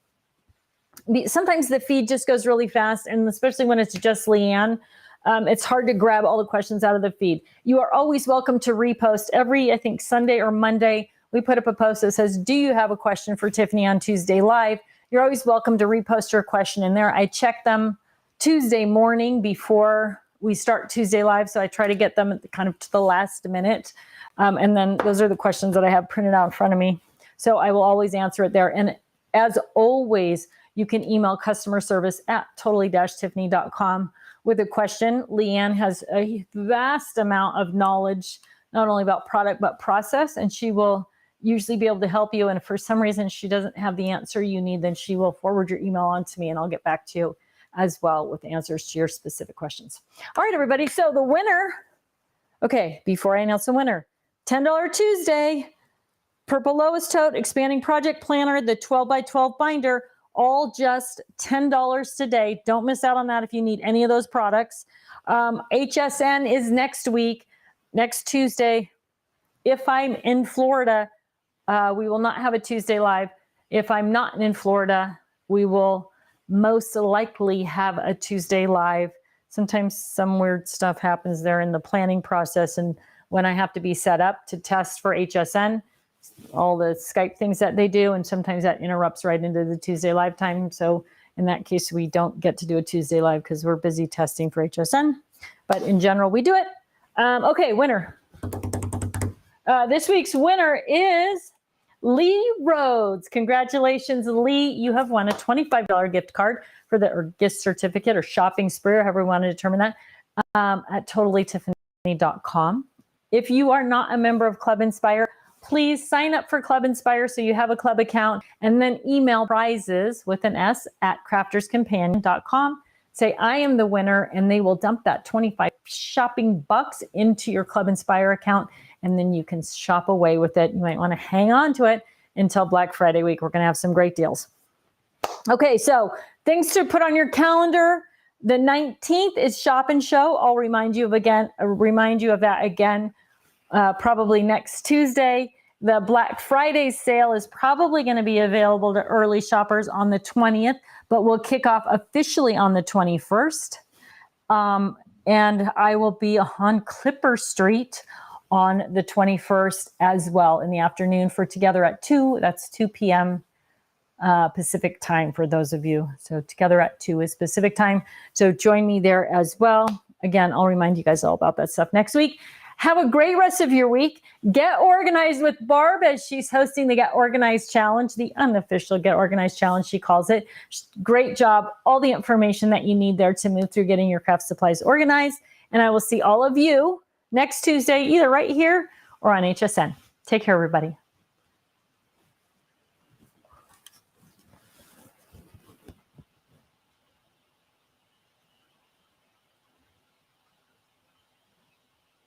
sometimes the feed just goes really fast. And especially when it's just Leanne, it's hard to grab all the questions out of the feed. You are always welcome to repost every, I think, Sunday or Monday. We put up a post that says, do you have a question for Tiffany on Tuesday Live? You're always welcome to repost your question in there. I check them Tuesday morning before we start Tuesday Live. So I try to get them kind of to the last minute. And then those are the questions that I have printed out in front of me. So I will always answer it there. And as always, you can email customer service at totally-tiffany.com with a question. Leanne has a vast amount of knowledge, not only about product, but process, and she will usually be able to help you. And if for some reason she doesn't have the answer you need, then she will forward your email on to me and I'll get back to you as well with answers to your specific questions. All right, everybody. So the winner, okay, before I announce the winner, $10 Tuesday, Purple Lois Tote, Expanding Project Planner, the 12x12 binder, all just $10 today. Don't miss out on that if you need any of those products. HSN is next week, next Tuesday. If I'm in Florida, we will not have a Tuesday Live. If I'm not in Florida, we will most likely have a Tuesday Live. Sometimes some weird stuff happens there in the planning process, and when I have to be set up to test for HSN, all the Skype things that they do, and sometimes that interrupts right into the Tuesday Live time. So in that case, we don't get to do a Tuesday Live because we're busy testing for HSN. But in general, we do it. Okay, winner. This week's winner is Lee Rhodes. Congratulations, Lee. You have won a $25 gift card for or gift certificate or shopping spree, or however you want to determine that, at totallytiffany.com. If you are not a member of Club Inspire, please sign up for Club Inspire so you have a club account, and then email prizes with an S at crafterscompanion.com. Say, I am the winner, and they will dump that 25 shopping bucks into your Club Inspire account, and then you can shop away with it. You might want to hang on to it until Black Friday week. We're going to have some great deals. Okay, so things to put on your calendar. The 19th is Shop and Show. I'll remind you of that again, probably next Tuesday. The Black Friday sale is probably going to be available to early shoppers on the 20th, but we'll kick off officially on the 21st. And I will be on Clipper Street on the 21st as well in the afternoon for Together at 2. That's 2 p.m. Pacific time for those of you. So Together at 2 is Pacific time. So join me there as well. Again, I'll remind you guys all about that stuff next week. Have a great rest of your week. Get organized with Barb as she's hosting the Get Organized Challenge, the unofficial Get Organized Challenge, she calls it. Great job. All the information that you need there to move through getting your craft supplies organized. And I will see all of you next Tuesday, either right here or on HSN. Take care, everybody.